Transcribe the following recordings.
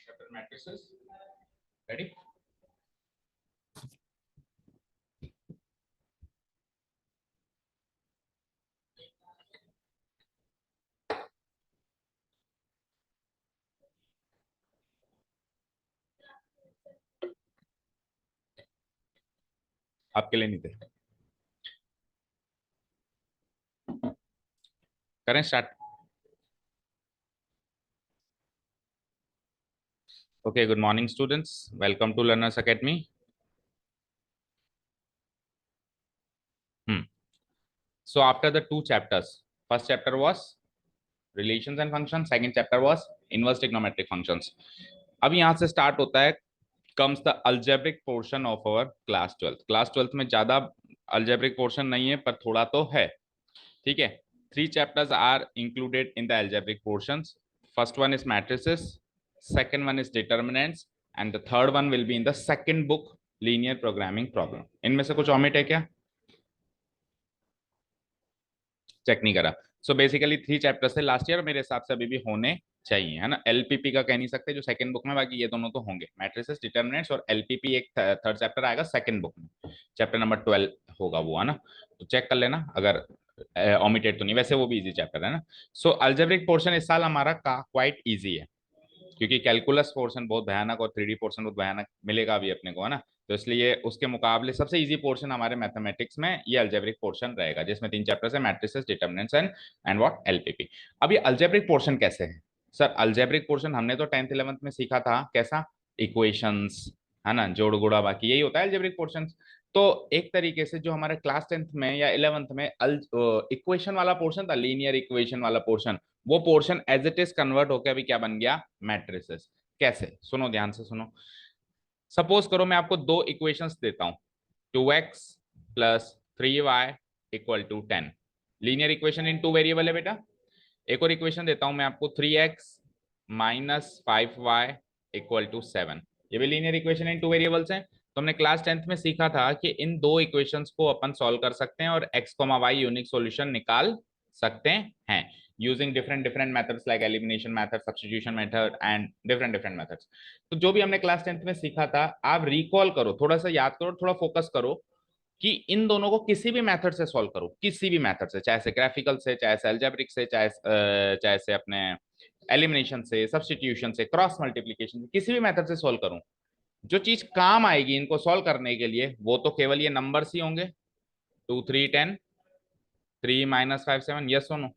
chapter matrices. Ready? आपके लिए नहीं थे। करें start. Okay, good morning students, welcome to Learners Academy. So after the two chapters, first chapter was relations and functions, second chapter was inverse trigonometric functions. अब यहाँ से start होता है comes the algebraic portion of our class 12th. Class 12th में ज्यादा algebraic portion नहीं है पर थोड़ा तो है, ठीक है। Three chapters are included in the algebraic portions. First one is matrices, second one is determinants, and the third one will be in the second book, linear programming problem. इनमें से कुछ omit है क्या? चेक नहीं करा। So basically 3 chapters थे last year, मेरे हिसाब से अभी भी होने चाहिए, है ना। एलपीपी का कह नहीं सकते जो सेकंड बुक में, बाकी ये दोनों तो होंगे, मैट्रिसेस, डिटरमिनेंट्स और एलपीपी एक थर्ड चैप्टर आएगा सेकंड बुक में, चैप्टर नंबर 12 होगा वो, है ना। तो चेक कर लेना अगर ओमिटेड तो नहीं, वैसे वो भी इजी चैप्टर है ना। सो अलजेब्रिक पोर्शन इस साल हमारा क्वाइट इजी है, क्योंकि कैलकुलस पोर्शन बहुत भयानक और 3D पोर्शन बहुत भयानक मिलेगा अभी अपने को, है ना। तो इसलिए उसके मुकाबले सबसे इजी पोर्शन हमारे मैथमेटिक्स में ये अल्जेब्रिक पोर्शन रहेगा, जिसमें 3 चैप्टर्स है, matrices, determinants and what LPP. अब ये अल्जेब्रिक पोर्शन कैसे है सर? अल्जेब्रिक पोर्शन हमने तो 10th 11th में सीखा था, कैसा? इक्वेशंस, है ना, जोड़ गुणा बाकी यही होता है अल्जेब्रिक पोर्शन। तो एक तरीके से जो हमारे क्लास 10th में या 11th में इक्वेशन वाला पोर्शन था, लीनियर इक्वेशन वाला पोर्शन, वो portion as it is convert होकर अभी क्या बन गया? मैट्रिसेस। कैसे? सुनो ध्यान से सुनो। सपोज करो मैं आपको दो इक्वेशंस देता हूं, 2x plus 3y equal to 10, linear equation in two variable है बेटा। एक और इक्वेशन देता हूं मैं आपको, 3x minus 5y equal to 7, ये भी linear equation in two variables हैं। तो हमने क्लास 10th में सीखा था कि इन दो इक्वेशंस को अपन सॉल्व कर सकते हैं और x, y यूनिक सॉल्यूशन निकाल सकते हैं using different different methods like elimination method, substitution method and different different methods. तो जो भी हमने क्लास 10th में सीखा था, आप रिकॉल करो, थोड़ा सा याद करो, थोड़ा फोकस करो कि इन दोनों को किसी भी मेथड से सॉल्व करो, किसी भी मेथड से, चाहे से ग्राफिकल से, चाहे से अलजेब्रिक से, चाहे से अपने एलिमिनेशन से, सब्स्टिट्यूशन से, क्रॉस मल्टीप्लिकेशन से, किसी भी मेथड से सॉल्व करूं, जो चीज काम आएगी इनको सॉल्व करने के लिए वो तो केवल ये नंबर्स ही होंगे। 2 3 10, 3 माइनस 5 7, यस सुनो,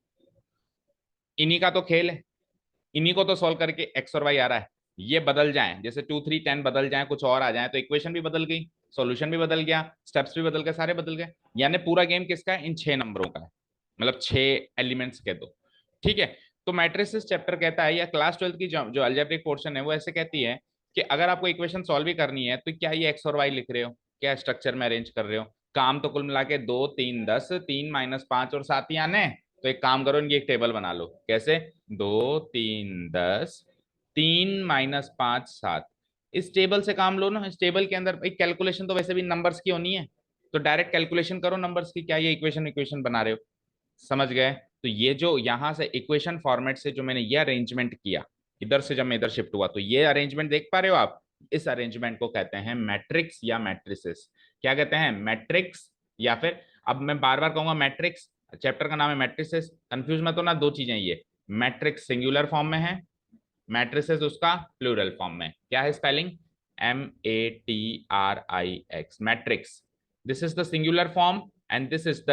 इन्हीं का तो खेल है, इन्हीं को तो सॉल्व करके एक्स और वाई आ रहा है। ये बदल जाएं, जैसे 2 3 10 बदल जाएं, कुछ और आ जाए, तो इक्वेशन भी बदल गई, सॉल्यूशन भी बदल गया, स्टेप्स भी बदल गए, सारे बदल गए। यानी पूरा गेम किसका है? इन 6 नंबरों का है, मतलब 6 एलिमेंट्स के दो, ठीक है। तो मैट्रिसेस चैप्टर कहता है, या क्लास 12 की जो अलजेब्रिक पोर्शन है वो ऐसे कहती है कि अगर आपको इक्वेशन सॉल्व भी करनी है तो क्या ये एक्स और वाई लिख रहे हो, क्या स्ट्रक्चर में अरेंज कर रहे हो, काम तो कुल मिला के 2 3 10, 3 माइनस 5 और 7 ही आने हैं। तो एक काम करो, इनकी एक टेबल बना लो। कैसे? 2 3 10, 3 माइनस 5 7, इस टेबल से काम लो ना। इस टेबल के अंदर एक कैलकुलेशन तो वैसे भी नंबर्स की होनी है, तो डायरेक्ट कैलकुलेशन करो नंबर्स की, क्या ये इक्वेशन इक्वेशन बना रहे हो? समझ गए? तो ये जो यहां से इक्वेशन फॉर्मेट से जो मैंने ये अरेंजमेंट किया, इधर से जब मैं इधर शिफ्ट हुआ, तो ये अरेंजमेंट देख पा रहे हो आप? इस अरेंजमेंट को कहते हैं मैट्रिक्स या मैट्रिसेस। क्या कहते हैं? मैट्रिक्स, या फिर अब मैं बार बार कहूंगा मैट्रिक्स, चैप्टर का नाम है मैट्रिसेस, कंफ्यूज मत होना, दो चीजें ये, मैट्रिक्स सिंगुलर फॉर्म में है, मैट्रिसेस उसका प्लूरल फॉर्म में। क्या है spelling? MATRIX, matrix. This is the singular form and this is the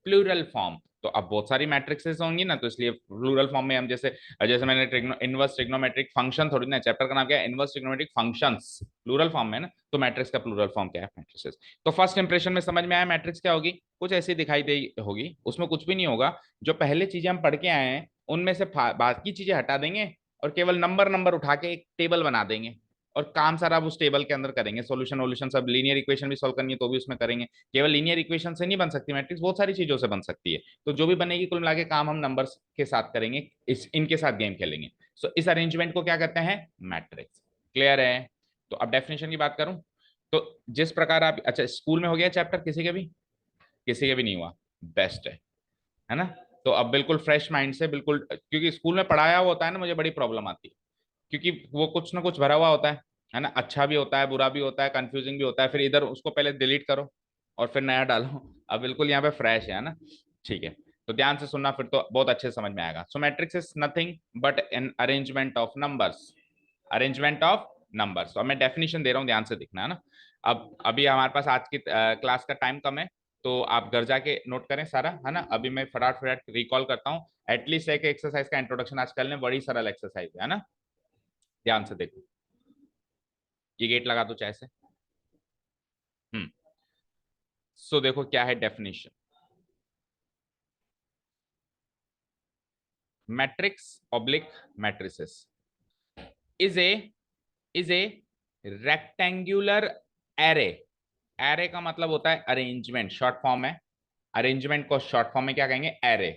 plural form. तो अब बहुत सारी मैट्रिक्सेस होंगी ना, तो इसलिए प्लूरल फॉर्म में हम जैसे जैसे मैंने इनवर्स ट्रिग्नोमेट्रिक फंक्शन, थोड़ी ना, चैप्टर का नाम क्या है? Inverse trigonometric functions, plural form में ना, तो मैट्रिक्स का प्लूरल फॉर्म क्या है? मैट्रिसेस। तो फर्स्ट इंप्रेशन में समझ में आया मैट्रिक्स क्या होगी? कुछ ऐसी दिखाई दे होगी, उसमें कुछ भी नहीं होगा, जो पहले चीजें हम पढ़ के आए हैं उनमें से बाकी चीजें हटा देंगे और केवल नंबर नंबर उठा के एक टेबल बना देंगे, और काम सारा उस टेबल के अंदर करेंगे। सॉल्यूशन वॉल्यूशन सब, लीनियर इक्वेशन भी सॉल्व करनी है तो भी उसमें करेंगे। केवल लीनियर इक्वेशन से नहीं बन सकती मैट्रिक्स, बहुत सारी चीजों से बन सकती है। तो जो भी बनेगी कुल मिला के काम हम नंबर्स के साथ करेंगे, इनके साथ गेम खेलेंगे। सो इस अरेंजमेंट को क्या कहते हैं? मैट्रिक्स। क्लियर है? तो अब डेफिनेशन की बात करूं, तो जिस प्रकार आप, अच्छा स्कूल में हो गया चैप्टर किसी के भी? किसी के भी नहीं हुआ? बेस्ट है ना। तो अब बिल्कुल फ्रेश माइंड से, बिल्कुल, क्योंकि स्कूल में पढ़ाया हुआ होता है ना, मुझे बड़ी प्रॉब्लम आती है क्योंकि वो कुछ ना कुछ भरा हुआ होता है ना, अच्छा भी होता है, बुरा भी होता है, कंफ्यूजिंग भी होता है, फिर इधर उसको पहले डिलीट करो और फिर नया डालो। अब बिल्कुल यहाँ पे फ्रेश है ना। ठीक है, तो ध्यान से सुनना, फिर तो बहुत अच्छे से समझ में आएगा। So matrix is nothing but an arrangement of numbers, arrangement of numbers. और मैं डेफिनेशन दे रहा हूँ, ध्यान से देखना है ना। अब अभी हमारे पास आज की क्लास का टाइम कम है, तो आप घर जाके नोट करें सारा, है ना। अभी मैं फटाफट रिकॉल करता हूँ। एटलीस्ट एक एक्सरसाइज का इंट्रोडक्शन आज कर लें, बड़ी सरल एक्सरसाइज है ना। ध्यान से देखो, ये गेट लगा दो चाहे से। हम्म। सो देखो क्या है definition. Matrix oblique matrices is a is a rectangular array. Array का मतलब होता है अरेंजमेंट, शॉर्ट फॉर्म है। अरेंजमेंट को शॉर्ट फॉर्म में क्या कहेंगे? Array.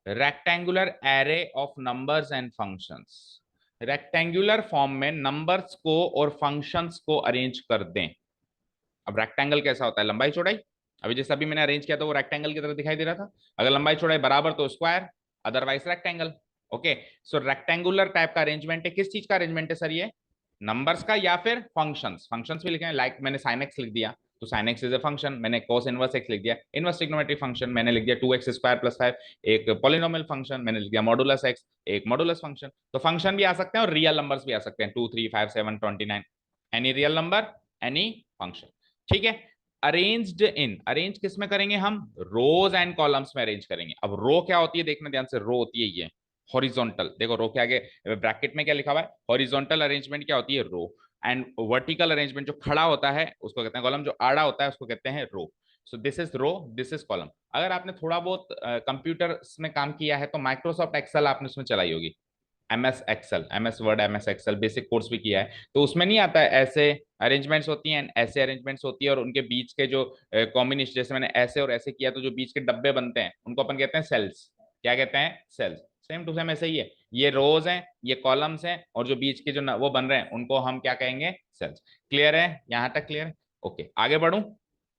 Rectangular array of numbers and functions. Rectangular form में नंबर्स को और फंक्शंस को अरेंज कर दें। अब रेक्टेंगल कैसा होता है? लंबाई चौड़ाई। अभी जैसे अभी मैंने अरेंज किया था वो रेक्टेंगल की तरह दिखाई दे रहा था। अगर लंबाई चौड़ाई बराबर तो स्क्वायर, अदरवाइज रेक्टेंगल। ओके, सो रेक्टेंगुलर टाइप का अरेंजमेंट है। किस चीज का अरेंजमेंट है सर ये? नंबर्स का या फिर फंक्शंस? फंक्शंस भी लिखे हैं, लाइक मैंने साइन एक्स लिख दिया तो sine x is a function. मैंने कोस इनवर्स एक्स लिख दिया, इनवर्स ट्रिग्नोमेट्रिक फंक्शन। मैंने लिख दिया 2x² + 5 एक पॉलिनोमियल फंक्शन। मैंने लिख दिया मॉडुलस एक्स, एक मॉडुलस फंक्शन। तो फंक्शन भी आ सकते हैं और रियल नंबर्स भी आ सकते हैं, 2 3 5 7 29। Any real number, any function. ठीक है। अरेंज्ड इन, अरेंज किस में करेंगे हम? रोज एंड कॉलम्स में अरेंज करेंगे। अब रो क्या होती है देखना ध्यान से। रो होती है ये हॉरिजॉन्टल। देखो रो के आगे ब्रैकेट में क्या लिखा हुआ है? हॉरिजॉन्टल अरेंजमेंट क्या होती है? रो। एंड वर्टिकल अरेंजमेंट जो खड़ा होता है उसको कहते हैं कॉलम, जो आड़ा होता है उसको कहते हैं row. So this is row, this is column. अगर आपने थोड़ा बहुत कंप्यूटर में काम किया है तो माइक्रोसॉफ्ट एक्सेल आपने उसमें चलाई होगी। MS Excel, MS Word, MS Excel basic course भी किया है, तो उसमें नहीं आता है ऐसे अरेंजमेंट्स होती हैं, ऐसे अरेंजमेंट्स होती है, और उनके बीच के जो कॉम्बिनेशन, जैसे मैंने ऐसे और ऐसे किया तो जो बीच के डब्बे बनते हैं उनको अपन कहते हैं सेल्स। क्या कहते हैं? सेल्स। सेम टू सेम ऐसे ही है, ये रोज हैं, ये कॉलम्स हैं, और जो बीच के जो वो बन रहे हैं उनको हम क्या कहेंगे? सेल्स। क्लियर है? यहां तक क्लियर है? ओके, आगे बढ़ू।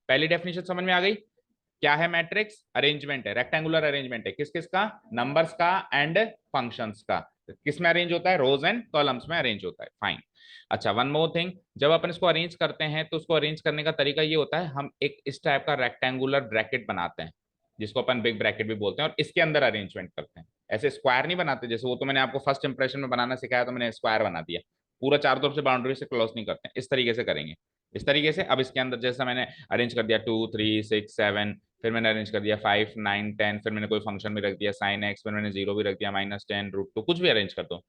पहली डेफिनेशन समझ में आ गई। क्या है? मैट्रिक्स अरेंजमेंट है, रेक्टेंगुलर अरेंजमेंट है। किस किस का? नंबर्स का एंड फंक्शंस का। किस में अरेंज होता है? रोज एंड कॉलम्स में अरेंज होता है। फाइन। अच्छा, वन मोर थिंग, जब अपन इसको अरेंज करते हैं तो उसको अरेंज करने का तरीका ये होता है, हम एक इस टाइप का रेक्टेंगुलर ब्रैकेट बनाते हैं जिसको अपन बिग ब्रैकेट भी बोलते हैं, और इसके अंदर अरेंजमेंट करते हैं। ऐसे स्क्वायर नहीं बनाते, जैसे वो तो मैंने आपको फर्स्ट इंप्रेशन में बनाना सिखाया तो मैंने स्क्वायर बना दिया। पूरा चारों तरफ से बाउंड्री से क्लोज नहीं करते, इस तरीके से करेंगे। इस तरीके से अब इसके अंदर जैसा मैंने अरेंज कर दिया 2 3 6 7, फिर मैंने अरेंज कर दिया 5 9 10, फिर मैंने कोई फंक्शन भी रख दिया साइन एक्स, फिर मैंने जीरो भी रख दिया -10 √2, कुछ भी अरेंज कर दो।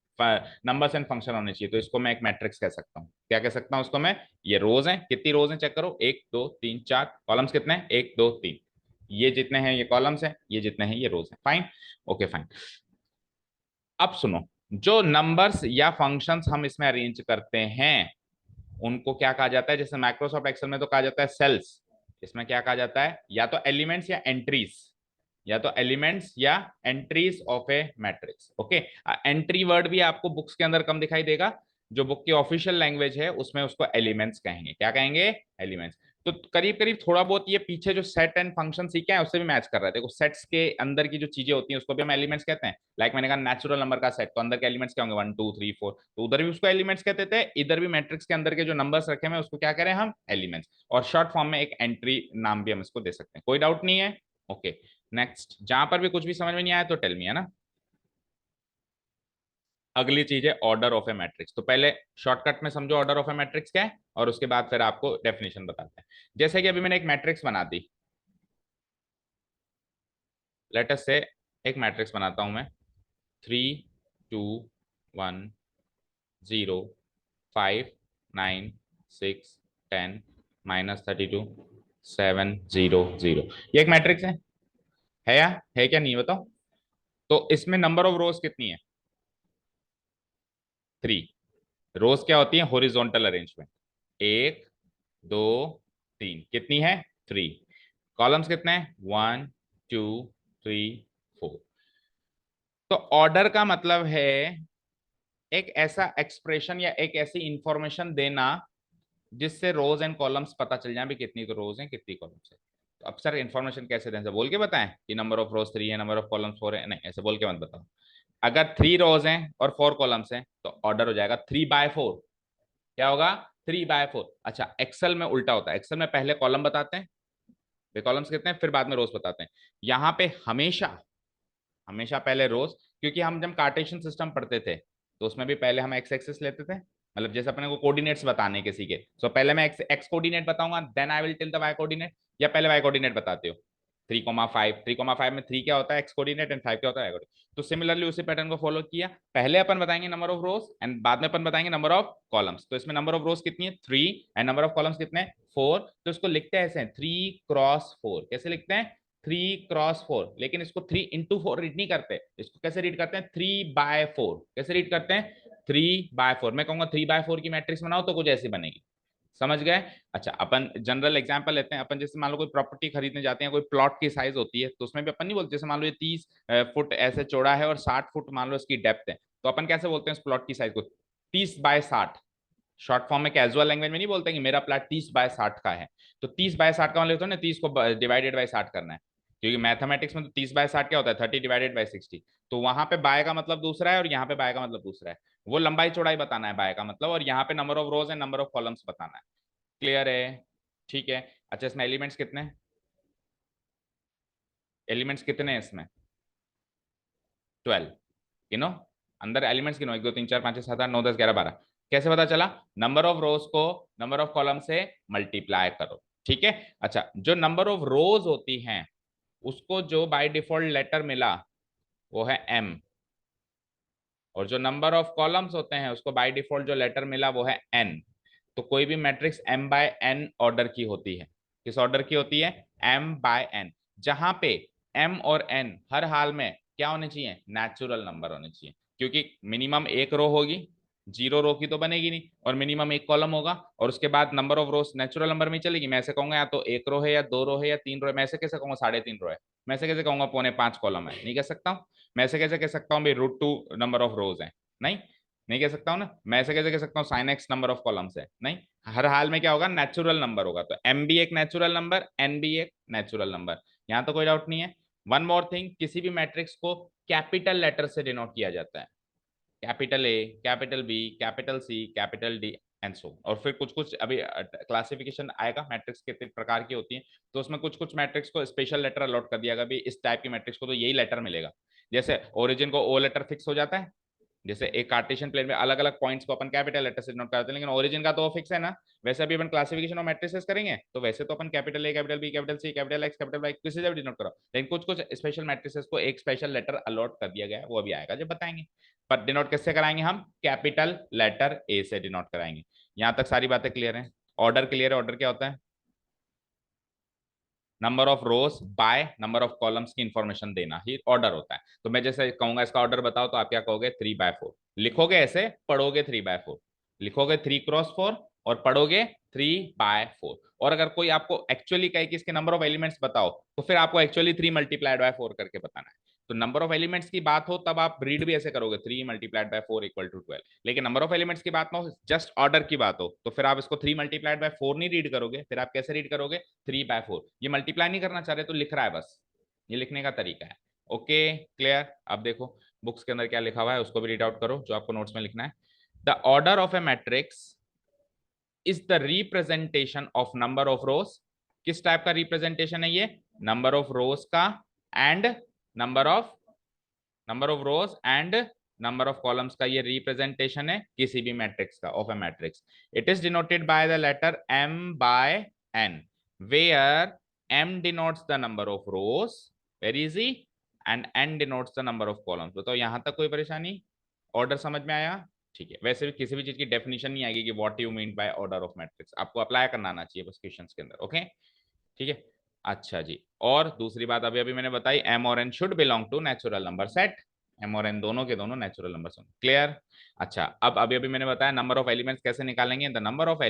नंबर्स एंड फंक्शन होने चाहिए, तो इसको मैं एक मैट्रिक्स कह सकता हूँ। क्या कह सकता हूँ उसको मैं? ये रोज हैं, कितनी रोज हैं चेक करो, 1 2 3 4। कॉलम्स कितने हैं? 1 2 3। ये जितने हैं ये कॉलम्स हैं, ये जितने हैं ये रोज हैं। फाइन। Okay fine. अब सुनो, जो नंबर्स या फंक्शंस हम इसमें अरेंज करते हैं उनको क्या कहा जाता है? जैसे माइक्रोसॉफ्ट एक्सेल में तो कहा जाता है सेल्स, इसमें क्या कहा जाता है? या तो एलिमेंट्स या एंट्रीज, या तो एलिमेंट्स या entries of a matrix. Okay, entry word भी आपको बुक्स के अंदर कम दिखाई देगा, जो बुक की ऑफिशियल लैंग्वेज है उसमें उसको एलिमेंट्स कहेंगे। क्या कहेंगे? एलिमेंट्स। तो करीब करीब थोड़ा बहुत ये पीछे जो सेट एंड फंक्शन सीखे हैं उससे भी मैच कर रहा है। देखो सेट्स के अंदर की जो चीजें होती हैं उसको भी हम एलिमेंट्स कहते हैं। लाइक मैंने कहा नेचुरल नंबर का सेट, तो अंदर के एलिमेंट्स क्या होंगे? 1 2 3 4, तो उधर भी उसको एलिमेंट्स कहते थे, इधर भी मैट्रिक्स के अंदर के जो नंबर्स रखे हैं उसको क्या करें हम? एलिमेंट्स। और शॉर्ट फॉर्म में एक एंट्री नाम भी हम इसको दे सकते हैं। कोई डाउट नहीं है? Okay, next. जहां पर भी कुछ भी समझ में नहीं आया तो टेल मी, है ना। अगली चीज है ऑर्डर ऑफ ए मैट्रिक्स। तो पहले शॉर्टकट में समझो ऑर्डर ऑफ ए मैट्रिक्स क्या है, और उसके बाद फिर आपको डेफिनेशन बताते हैं। जैसे कि अभी मैंने एक मैट्रिक्स बना दी, लेट अस से एक मैट्रिक्स बनाता हूं मैं, 3 2 1 0 5 9 6 10 -32 7 0 0। ये एक मैट्रिक्स है या है क्या? नहीं बताओ। तो इसमें नंबर ऑफ रोज कितनी है? 3। रोज क्या होती है? Horizontal arrangement. 1 2 3, कितनी है? 3। कॉलम्स कितने हैं? 1 2 3 4। तो ऑर्डर का मतलब है एक ऐसा एक्सप्रेशन या एक ऐसी इंफॉर्मेशन देना जिससे रोज एंड कॉलम्स पता चल जाए भी कितनी तो रोज हैं कितनी कॉलम्स है। तो अब सर इन्फॉर्मेशन कैसे दें? बोल के बताएं कि नंबर ऑफ रोज 3 है, नंबर ऑफ कॉलम्स 4 है? नहीं, ऐसे बोल के मत बताओ। अगर 3 रोज हैं और 4 कॉलम्स हैं तो ऑर्डर हो जाएगा 3/4। क्या होगा? 3/4। अच्छा, एक्सेल में उल्टा होता है, एक्सेल में पहले कॉलम बताते हैं, फिर कॉलम्स कितने हैं, फिर बाद में रोज बताते हैं। यहाँ पे हमेशा हमेशा पहले रोज, क्योंकि हम जब कार्टेशियन सिस्टम पढ़ते थे तो उसमें भी पहले हम एक्स एक्सिस लेते थे, मतलब जैसे अपने को कोऑर्डिनेट्स बताने किसी के, सो पहले मैं एक्स कोऑर्डिनेट बताऊंगा, then I will tell the y coordinate, या पहले वाई कोऑर्डिनेट बताते हो? 3,5, 3,5 में 3 क्या होता है? एक्स कोऑर्डिनेट, एंड 5 क्या होता है? Y coordinate. तो सिमिलरली उसी पैटर्न को फॉलो किया, पहले अपन बताएंगे नंबर ऑफ रोज एंड बाद में अपन बताएंगे नंबर ऑफ कॉलम्स। तो इसमें नंबर ऑफ रोज कितनी है? 3, एंड नंबर ऑफ कॉलम्स कितने हैं? 4। तो इसको लिखते हैं ऐसे, 3x4। कैसे लिखते हैं? 3x4। लेकिन इसको 3x4 रीड नहीं करते, इसको कैसे रीड करते हैं? 3/4। कैसे रीड करते हैं? 3/4। मैं कहूंगा 3/4 की मैट्रिक्स बनाओ तो कुछ ऐसी बनेगी। समझ गए? अच्छा, अपन जनरल एग्जांपल लेते हैं। अपन जैसे मान लो कोई प्रॉपर्टी खरीदने जाते हैं, कोई प्लॉट की साइज होती है, तो उसमें भी अपन नहीं बोलते, जैसे मान लो ये 30 फुट ऐसे चौड़ा है और 60 फुट मान लो इसकी डेप्थ है, तो अपन कैसे बोलते हैं इस प्लॉट की साइज को? 30/60। शॉर्ट फॉर्म में कैजुअल लैंग्वेज में नहीं बोलते कि मेरा प्लॉट 30/60 का है। तो 30/60 का मतलब, तो ना 30 को डिवाइडेड बाई 60 करना है, क्योंकि मैथमेटिक्स में तो 30/60 क्या होता है? 30/60। तो वहां पे बाय का मतलब दूसरा है और यहाँ पे बाय का मतलब दूसरा है। वो लंबाई चौड़ाई बताना है बाय का मतलब, और यहाँ पे number of rows and number of columns बताना है। क्लियर है? ठीक है। अच्छा, इसमें एलिमेंट्स कितने हैं? एलिमेंट्स कितने हैं इसमें? 12। गिनो, अंदर एलिमेंट्स गिनो, 1 2 3 4 5 6 7 8 9 10 11 12। कैसे पता चला? नंबर ऑफ रोज को नंबर ऑफ कॉलम से मल्टीप्लाई करो। ठीक है। अच्छा, जो नंबर ऑफ रोज होती हैं उसको जो बाय डिफॉल्ट लेटर मिला वो है m, और जो नंबर ऑफ कॉलम्स होते हैं उसको बाय डिफॉल्ट जो लेटर मिला वो है n। तो कोई भी मैट्रिक्स m/n ऑर्डर की होती है। किस ऑर्डर की होती है? m/n। जहां पे m और n हर हाल में क्या होने चाहिए? नेचुरल नंबर होने चाहिए, क्योंकि मिनिमम एक रो होगी, 0 रो की तो बनेगी नहीं, और मिनिमम एक कॉलम होगा, और उसके बाद number of rose natural number में चलेगी। मैं ऐसे कहूंगा या तो 1 रो है, या 2 रो है, या 3 रो है। मैं ऐसे कैसे कहूंगा 3.5 रो है? मैं ऐसे कैसे कहूंगा 4.25 कॉलम है? नहीं कह सकता हूँ। मैं ऐसे कैसे कह सकता हूँ भाई √2 नंबर ऑफ रोज है? नहीं, नहीं कह सकता हूँ ना। मैं ऐसे कैसे कह सकता हूँ sin x number of columns है? नहीं। हर हाल में क्या होगा? नेचुरल नंबर होगा। तो m भी एक नेचुरल नंबर, n भी एक नेचुरल नंबर। यहाँ तो कोई डाउट नहीं है। वन मोर थिंग, किसी भी मैट्रिक्स को कैपिटल लेटर से डिनोट किया जाता है, capital A, capital B, capital C, capital D, and so. और फिर कुछ कुछ अभी क्लासिफिकेशन आएगा मैट्रिक्स कितने प्रकार की होती है, तो उसमें कुछ कुछ मैट्रिक्स को स्पेशल लेटर अलॉट कर दिया गया, भी इस टाइप की मैट्रिक्स को तो यही लेटर मिलेगा। जैसे ओरिजिन को ओ लेटर फिक्स हो जाता है, जैसे एक कार्टेशियन प्लेन में अलग अलग पॉइंट्स को अपन कैपिटल लेटर से डिनोट करते हैं, लेकिन ओरिजिन का तो फिक्स है ना। वैसे अभी अपन क्लासिफिकेशन ऑफ मैट्रिसेस करेंगे तो वैसे तो अपन capital A, capital B, capital C, capital X, capital Y किसी से भी डिनोट करो, लेकिन कुछ कुछ स्पेशल मैट्रिसेस को एक स्पेशल लेटर अलॉट कर दिया गया है, वो अभी आएगा जब बताएंगे। पर डिनोट किससे कराएंगे? हम कैपिटल लेटर ए से डिनोट कराएंगे। यहां तक सारी बातें क्लियर है? ऑर्डर क्लियर है? ऑर्डर क्या होता है? Number of rose by number of columns की इंफॉर्मेशन देना ही ऑर्डर होता है। तो मैं जैसे कहूंगा इसका ऑर्डर बताओ, तो आप क्या कहोगे? 3/4 लिखोगे, ऐसे पढ़ोगे 3/4, लिखोगे 3x4 और पढ़ोगे 3/4। और अगर कोई आपको एक्चुअली कहे कि इसके नंबर ऑफ एलिमेंट्स बताओ, तो फिर आपको एक्चुअली 3 × 4 करके बताना है। तो नंबर ऑफ एलिमेंट्स की बात हो तब आप रीड भी ऐसे करोगे, 3 × 4 = 12। लेकिन नंबर ऑफ एलिमेंट्स की बात ना हो, जस्ट ऑर्डर की बात हो, तो फिर आप इसको 3 × 4 नहीं रीड करोगे, फिर आप कैसे रीड करोगे? 3/4। ये मल्टीप्लाई नहीं करना चाह रहे तो लिख रहा है बस, ये लिखने का तरीका है। Okay, clear? अब देखो बुक्स के अंदर क्या लिखा हुआ है, उसको भी रीड आउट करो जो आपको नोट्स में लिखना है। The order of a matrix is the representation of number of रोज। किस टाइप का रिप्रेजेंटेशन है ये? नंबर ऑफ रोज का and number of rows and number of columns का ये रिप्रेजेंटेशन है किसी भी मैट्रिक्स का, of a matrix. It is denoted by the letter m/n, where m denotes the number of rows, very easy, and n denotes the number of columns। बताओ यहां तक कोई परेशानी? ऑर्डर समझ में आया? ठीक है। वैसे भी किसी भी चीज की डेफिनेशन नहीं आएगी कि what you mean by order of matrix, आपको अप्लाई करना आना चाहिए बस क्वेश्चंस के अंदर। ओके, ठीक है। अच्छा जी, और दूसरी बात अभी अभी मैंने बताई, m और n should belong to natural number set. m और n दोनों के दोनों नेचुरल नंबर सेट। क्लियर? अच्छा, अब अभी अभी मैंने बताया नंबर ऑफ एलिमेंट्स कैसे निकालेंगे। The number of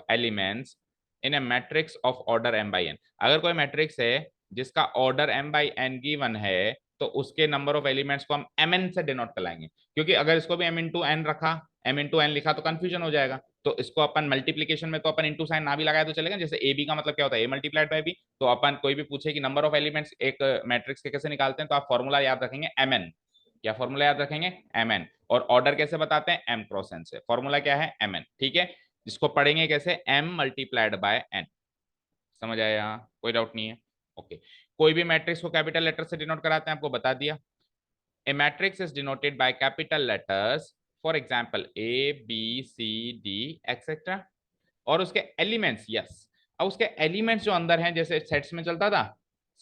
elements in A matrix of order m/n। अगर कोई मैट्रिक्स है जिसका ऑर्डर m/n गिवन है, तो उसके नंबर ऑफ एलिमेंट्स को हम mn से डिनोट कराएंगे, क्योंकि अगर इसको भी m × n रखा, m × n लिखा तो कंफ्यूजन हो जाएगा। तो इसको अपन मल्टीप्लीकेशन में तो अपन इंटू साइन ना भी लगाए तो चलेगा, जैसे ए बी का मतलब क्या होता है ए मल्टीप्लाइड बाय बी। तो अपन कोई भी पूछे कि नंबर ऑफ एलिमेंट्स एक मैट्रिक्स के कैसे निकालते हैं, तो आप फॉर्मूला याद रखेंगे mn। क्या फॉर्मूला याद रखेंगे mn। और ऑर्डर कैसे बताते हैं m क्रॉस n से, फॉर्मूला क्या है mn, ठीक है। इसको पढ़ेंगे कैसे, m मल्टीप्लाइड बाय n। समझ आया, यहाँ कोई डाउट नहीं है, ओके। कोई भी मैट्रिक्स को कैपिटल लेटर से डिनोट कराते हैं, आपको बता दिया। A matrix is denoted by capital letters, for example A B C D etcetera, और उसके एलिमेंट्स, यस। अब उसके एलिमेंट्स जो अंदर हैं, जैसे सेट्स में चलता था,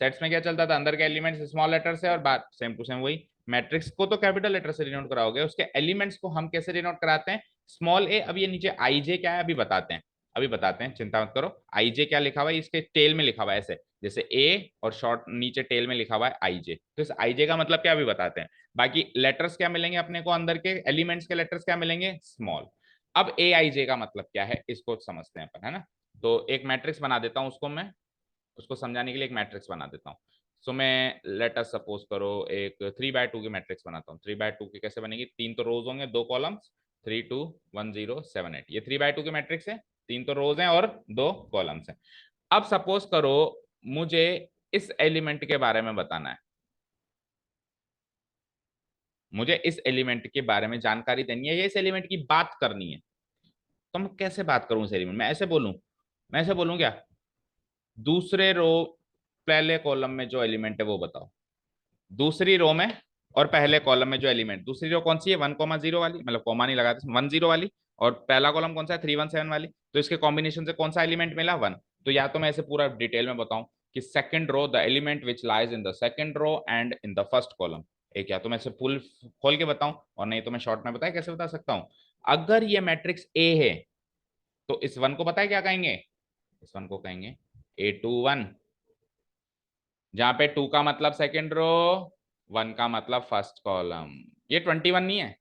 सेट्स में क्या चलता था, अंदर के एलिमेंट्स स्मॉल लेटर से, और बात सेम टू सेम वही मैट्रिक्स को तो कैपिटल लेटर से डिनोट कराओगे, उसके एलिमेंट्स को हम कैसे डिनोट कराते हैं, स्मॉल ए। अब ये नीचे आई जे क्या है अभी बताते हैं, अभी बताते हैं, चिंता मत करो। आई जे क्या लिखा हुआ है, इसके टेल में लिखा हुआ है ऐसे, जैसे ए और शॉर्ट नीचे टेल में लिखा हुआ है आई जे, तो इस आई जे का मतलब क्या अभी बताते हैं। बाकी लेटर्स क्या मिलेंगे अपने को, अंदर के एलिमेंट्स के लेटर्स क्या मिलेंगे, स्मॉल। अब ए आई जे का मतलब क्या है, इसको समझते हैं अपन, है ना। तो एक मैट्रिक्स बना देता हूं, उसको मैं, उसको समझाने के लिए एक मैट्रिक्स बना देता हूँ। सो मैं लेट अस सपोज करो एक 3/2 की मैट्रिक्स बनाता हूँ। 3/2 की कैसे बनेगी, तीन तो रोज होंगे, दो कॉलम्स, 3 2 1 0 7 8, ये 3/2 की मैट्रिक्स है, तीन तो रोज हैं और दो कॉलम्स हैं। अब सपोज करो मुझे इस एलिमेंट के बारे में बताना है, मुझे इस एलिमेंट के बारे में जानकारी देनी है, या इस एलिमेंट की बात करनी है। तो मैं कैसे बात करूं इस एलिमेंट, मैं ऐसे बोलूं, मैं ऐसे बोलूं क्या, दूसरे रो पहले कॉलम में जो एलिमेंट है वो बताओ, दूसरी रो में और पहले कॉलम में जो एलिमेंट, दूसरी रो कौन सी है, 1,0 वाली, मतलब कॉमा नहीं लगाते, 1 0 वाली, और पहला कॉलम कौन सा है, 3 1 7 वाली, तो इसके कॉम्बिनेशन से कौन सा एलिमेंट मिला, 1। तो या तो मैं ऐसे पूरा डिटेल में बताऊं कि second row, the element which lies in the second row and in the first column, एक, या तो मैं इसे फुल खोल के बताऊं, और नहीं तो मैं शॉर्ट में बताया कैसे बता सकता हूं। अगर ये मैट्रिक्स ए है तो इस वन को पता है क्या कहेंगे, इस वन को कहेंगे A21, जहां पे 2 का मतलब सेकंड रो, 1 का मतलब फर्स्ट कॉलम। ये 21 नहीं है,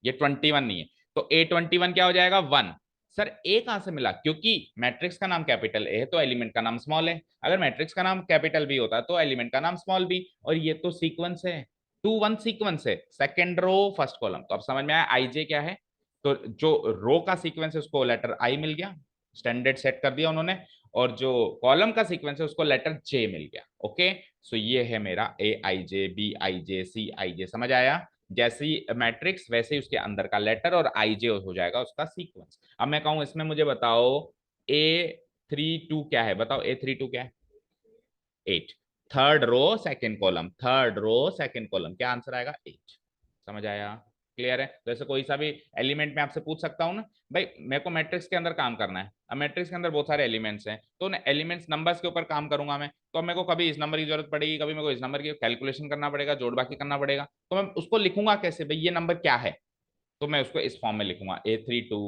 ये 21 नहीं है, तो A21 क्या हो जाएगा, 1। सर ए कहां से मिला, क्योंकि मैट्रिक्स का नाम कैपिटल ए है तो एलिमेंट का नाम स्मॉल है, अगर मैट्रिक्स का नाम कैपिटल बी होता तो एलिमेंट का नाम स्मॉल बी, और ये तो सीक्वेंस है, 2 1 सीक्वेंस है, सेकंड रो फर्स्ट कॉलम। तो अब समझ में आया आई जे क्या है, तो जो रो का सीक्वेंस है उसको लेटर आई मिल गया, स्टैंडर्ड सेट कर दिया उन्होंने, और जो कॉलम का सीक्वेंस है उसको लेटर जे मिल गया, ओके। सो ये है मेरा ए आई जे, बी आई जे, सी आई जे, समझ आया। जैसी मैट्रिक्स वैसे ही उसके अंदर का लेटर, और आई जे हो जाएगा उसका सीक्वेंस। अब मैं कहूं इसमें मुझे बताओ A32 क्या है, बताओ A32 क्या है, 8, third row second column, third row second column, क्या आंसर आएगा, 8। समझ आया, क्लियर है। तो ऐसे कोई सा भी एलिमेंट में आपसे पूछ सकता हूँ ना, भाई मेरे को मैट्रिक्स के अंदर काम करना है, अब मैट्रिक्स के अंदर बहुत सारे एलिमेंट्स हैं, तो उन एलिमेंट्स नंबर्स के ऊपर काम करूंगा मैं, तो मेरे को कभी इस नंबर की जरूरत पड़ेगी, कभी मेरे को इस नंबर की कैलकुलेशन करना पड़ेगा, जोड़ बाकी करना पड़ेगा, तो मैं उसको लिखूंगा कैसे, भाई ये नंबर क्या है, तो मैं उसको इस फॉर्म में लिखूंगा A32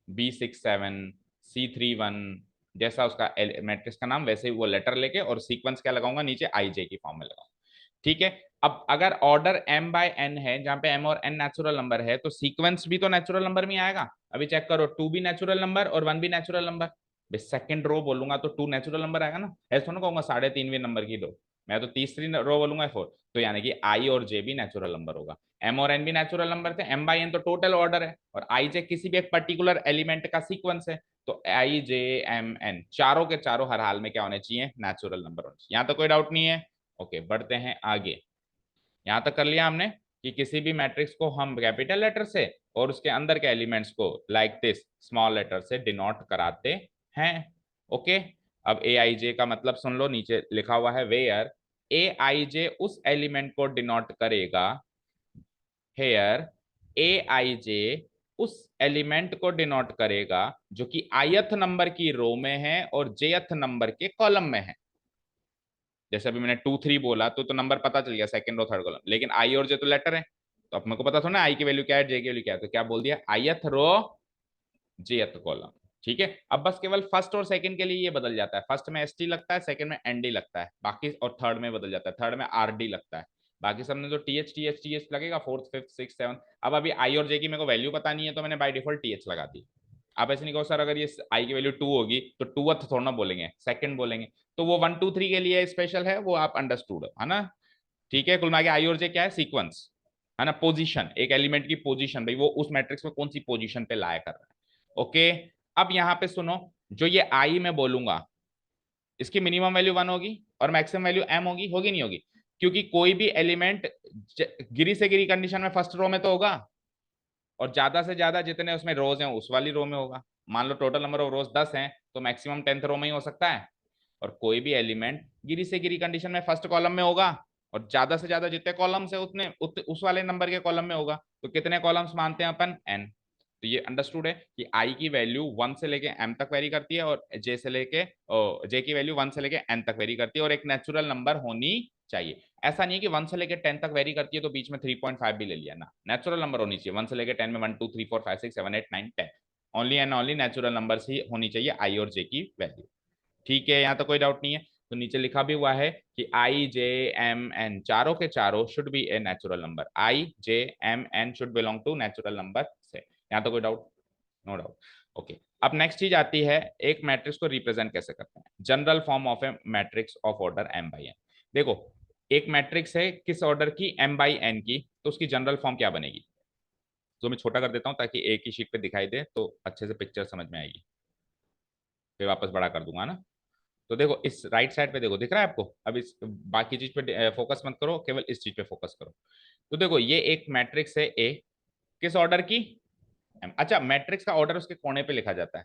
B67 C31, जैसा उसका मैट्रिक्स का नाम वैसे ही वो लेटर लेके, और सीक्वेंस क्या लगाऊंगा नीचे आई जे की फॉर्म में लगाऊंगा, ठीक है। अब अगर ऑर्डर m/n है, जहां पे m और n नेचुरल नंबर है, तो सीक्वेंस भी तो नेचुरल नंबर में आएगा। अभी चेक करो, 2 भी नेचुरल नंबर और 1 भी नेचुरल नंबर, सेकंड रो बोलूंगा तो 2 नेचुरल नंबर आएगा ना, ऐसा ना कहूंगा 3.5 नंबर की रो, मैं तो तीसरी रो बोलूंगा 4, तो यानी कि आई और जे भी नेचुरल नंबर होगा, एम और एन भी नेचुरल नंबर थे, m/n तो टोटल ऑर्डर है, और आई जे किसी भी एक पर्टिकुलर एलिमेंट का सीक्वेंस है, तो आई जे एम एन चारों के चारों हर हाल में क्या होने चाहिए, नेचुरल नंबर होने चाहिए, यहाँ तो कोई डाउट नहीं है, ओके। बढ़ते हैं आगे, यहां तक कर लिया हमने कि किसी भी मैट्रिक्स को हम कैपिटल लेटर से और उसके अंदर के एलिमेंट्स को लाइक दिस स्मॉल लेटर से डिनोट कराते हैं, ओके। अब ए आई जे का मतलब सुन लो, नीचे लिखा हुआ है वेयर ए आई जे उस एलिमेंट को डिनोट करेगा, हेयर ए आई जे उस एलिमेंट को डिनोट करेगा जो कि ith नंबर की रो में है और jth नंबर के कॉलम में है। जैसे अभी मैंने 2 3 बोला तो नंबर पता चल गया सेकंड रो थर्ड कॉलम, लेकिन आई और जे तो लेटर है, तो अब मेरे को पता था ना आई की वैल्यू क्या है, जे की वैल्यू क्या है, तो क्या बोल दिया, ith रो jth कॉलम, ठीक है। अब बस केवल फर्स्ट और सेकंड के लिए ये बदल जाता है, फर्स्ट में एस टी लगता है, सेकंड में एन डी लगता है, बाकी और थर्ड में बदल जाता है, थर्ड में आर डी लगता है, बाकी सब में तो T H T H T H लगेगा, फोर्थ फिफ्थ सिक्स सेवन। अब अभी आई और जे की मेरे को वैल्यू पता नहीं है, तो मैंने बाय डिफॉल्ट टी एच लगा दी। आप ऐसे नहीं कहो सर अगर ये आई की वैल्यू 2 होगी तो 2th थोड़ा ना बोलेंगे, सेकंड बोलेंगे, तो वो 1 2 3 के लिए स्पेशल है, वो आप अंडरस्टूड है ना, ठीक है। कुल मिला के आई और जे क्या है, सीक्वेंस है ना, पोजीशन, एक एलिमेंट की पोजीशन, भाई वो उस मैट्रिक्स में कौन सी पोजीशन पे लाया कर रहा है, ओके, अब यहाँ पे सुनो, जो ये आई मैं बोलूंगा इसकी मिनिमम वैल्यू 1 होगी और मैक्सिमम वैल्यू m होगी, होगी नहीं होगी? क्योंकि कोई भी एलिमेंट गिरी से गिरी कंडीशन में फर्स्ट रो में तो होगा, और ज्यादा से ज्यादा जितने उसमें रोज हैं उस वाली रो में होगा। मान लो टोटल नंबर ऑफ रोज 10 हैं, तो मैक्सिमम 10th रो में ही हो सकता है। और कोई भी एलिमेंट गिरी से गिरी कंडीशन में फर्स्ट कॉलम में होगा, और ज्यादा से ज्यादा जितने कॉलम्स है उस वाले नंबर के कॉलम में होगा। तो कितने कॉलम्स मानते हैं अपन? n। तो ये अंडरस्टूड है कि i की वैल्यू 1 से लेके m तक वेरी करती है, और j की वैल्यू 1 से लेके n तक वेरी करती है, और एक नेचुरल नंबर होनी चाहिए। ऐसा नहीं है कि 1 से लेके 10 तक वेरी करती है तो बीच में 3.5 भी ले लिया ना, नेचुरल नंबर होनी चाहिए। 1 से लेके 10 में 1 2 3 4 5 6 7 8 9 10, only and only natural number ही होनी चाहिए i और j की वैल्यू। ठीक है, यहाँ तो कोई डाउट नहीं है। तो नीचे लिखा भी हुआ है कि आई जे एम एन चारों के चारों should be a natural number, i j m n should belong to natural number से। यहाँ तो कोई डाउट? No doubt. ओके, अब नेक्स्ट चीज आती है, एक मैट्रिक्स को रिप्रेजेंट कैसे करते हैं, general form of a matrix of order m by n। देखो, एक मैट्रिक्स है किस ऑर्डर की, m बाई n की, तो उसकी जनरल फॉर्म क्या बनेगी? तो मैं छोटा कर देता हूं ताकि एक ही शीट पे दिखाई दे तो अच्छे से पिक्चर समझ में आएगी, फिर वापस बड़ा कर दूंगा ना। तो देखो इस राइट साइड पे देखो, दिख रहा है आपको? अब इस बाकी चीज पे फोकस मत करो, केवल इस चीज पे फोकस करो। तो देखो ये एक मैट्रिक्स है ए, किस ऑर्डर की? अच्छा, मैट्रिक्स का ऑर्डर उसके कोने पे लिखा जाता है,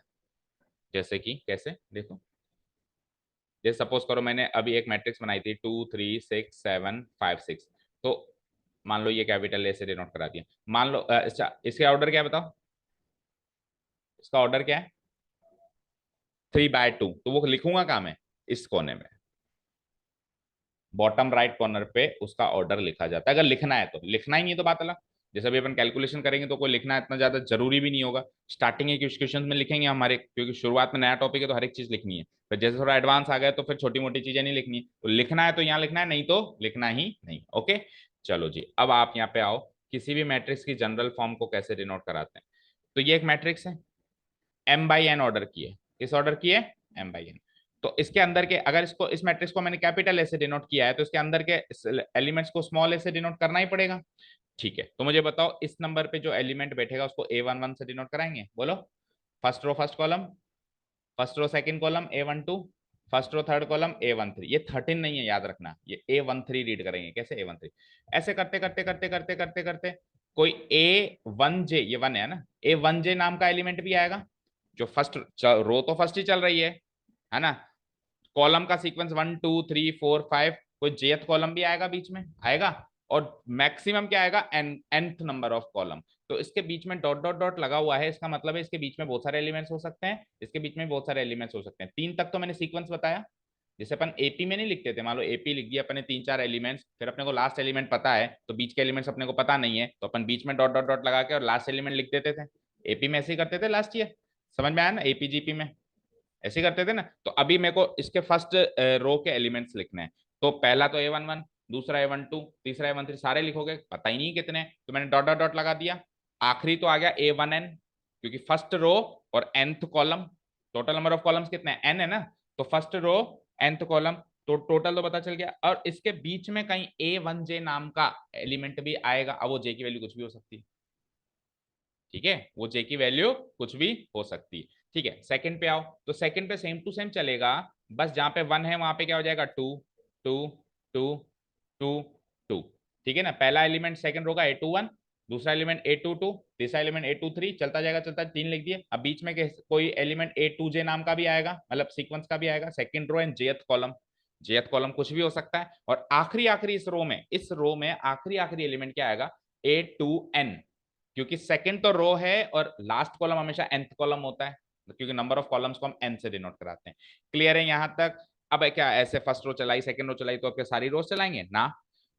जैसे कि कैसे देखो, जैसे सपोज करो मैंने अभी एक मैट्रिक्स बनाई थी 2 3 6 7 5 6, तो मान लो ये कैपिटल ए से डिनोट करा दिया। मान लो अच्छा, इसके ऑर्डर क्या है बताओ? इसका ऑर्डर क्या है? 3/2। तो वो लिखूंगा कहाँ मैं? इस कोने में, बॉटम राइट कॉर्नर पे उसका ऑर्डर लिखा जाता है। अगर लिखना है तो, लिखना ही नहीं तो बात अलग। जैसे अभी अपन कैलकुलेशन करेंगे तो कोई लिखना इतना ज्यादा जरूरी भी नहीं होगा, स्टार्टिंग के क्वेश्चन में लिखेंगे हमारे, क्योंकि शुरुआत में नया टॉपिक है तो हर एक चीज लिखनी है। फिर जैसे थोड़ा एडवांस आ गया तो फिर छोटी मोटी चीजें नहीं लिखनी है, तो लिखना है तो यहाँ लिखना है, नहीं तो लिखना ही नहीं। ओके, चलो जी, अब आप यहाँ पे आओ, किसी भी मैट्रिक्स की जनरल फॉर्म को कैसे डिनोट कराते हैं। तो ये एक मैट्रिक्स है, m बाई एन ऑर्डर की है। किस ऑर्डर की है? m by n. तो इसके अंदर के, अगर इसको, इस मैट्रिक्स को मैंने कैपिटल ए से डिनोट किया है तो इसके अंदर के एलिमेंट्स को स्मॉल ए से डिनोट करना ही पड़ेगा। ठीक है, तो मुझे बताओ इस नंबर पे जो एलिमेंट बैठेगा उसको A11 से डिनोट कराएंगे, बोलो। First row first column, first row second column A12, first row third column A13। ये 13 नहीं है, याद रखना, ये A13 रीड करेंगे। कैसे A13? ऐसे करते करते करते करते करते करते कोई A1J, ये 1 है ना, A1J नाम का एलिमेंट भी आएगा, जो फर्स्ट रो तो फर्स्ट ही चल रही है ना? कॉलम का सीक्वेंस 1 2 3 4 5, कोई जेथ कॉलम भी आएगा बीच में, आएगा। और मैक्सिमम क्या आएगा? nth number of column. तो इसके बीच में डॉट डॉट डॉट लगा हुआ है, इसका मतलब है इसके बीच में बहुत सारे एलिमेंट्स हो सकते हैं, इसके बीच में बहुत सारे एलिमेंट्स हो सकते हैं। 3 तक तो मैंने सीक्वेंस बताया, जैसे अपन एपी में नहीं लिखते थे, मान लो एपी लिख दिया अपने 3 4 एलिमेंट्स, फिर अपने को लास्ट एलिमेंट पता है तो बीच के एलिमेंट्स अपने को पता नहीं है, तो अपन बीच में डॉट डॉट डॉट लगा के और लास्ट एलिमेंट लिख देते थे। एपी में ऐसे ही करते थे लास्ट ईयर, समझ में आया ना? एपीजीपी में ऐसे करते थे ना। तो अभी मेरे को इसके फर्स्ट रो के एलिमेंट्स लिखने हैं, तो पहला तो A11, दूसरा A12, तीसरा A13, सारे लिखोगे, पता ही नहीं कितने, तो मैंने डॉट डॉट डॉट लगा दिया। आखिरी तो आ गया A1n, क्योंकि फर्स्ट रो और nth column, total number of columns कितने हैं? n है ना, तो फर्स्ट रो nth कॉलम, तो टोटल तो पता चल गया। और इसके बीच में कहीं A1J नाम का एलिमेंट भी आएगा, अब वो J की वैल्यू कुछ भी हो सकती है। ठीक है, वो जे की वैल्यू कुछ भी हो सकती है। ठीक है, सेकंड पे आओ, तो सेकंड पे सेम टू सेम चलेगा, बस जहां पे 1 है वहां पे क्या हो जाएगा? 2 2 2 2 2। ठीक है ना, पहला एलिमेंट सेकंड रो का A21, दूसरा एलिमेंट A22, तीसरा एलिमेंट A23, चलता जाएगा, चलता 3 लिख दिए। अब बीच में कोई एलिमेंट A2J नाम का भी आएगा, मतलब सीक्वेंस का भी आएगा, second row and jth column. Jth column कुछ भी हो सकता है। और आखिरी आखिरी इस रो में आखिरी आखिरी एलिमेंट क्या आएगा? A2n, क्योंकि सेकंड तो रो है और लास्ट कॉलम हमेशा nth कॉलम होता है, क्योंकि नंबर ऑफ कॉलम्स को हम n से डिनोट कराते हैं। क्लियर है यहां तक? अब क्या ऐसे फर्स्ट रो चलाई, सेकंड रो चलाई, तो आपके सारी रोज चलाएंगे ना?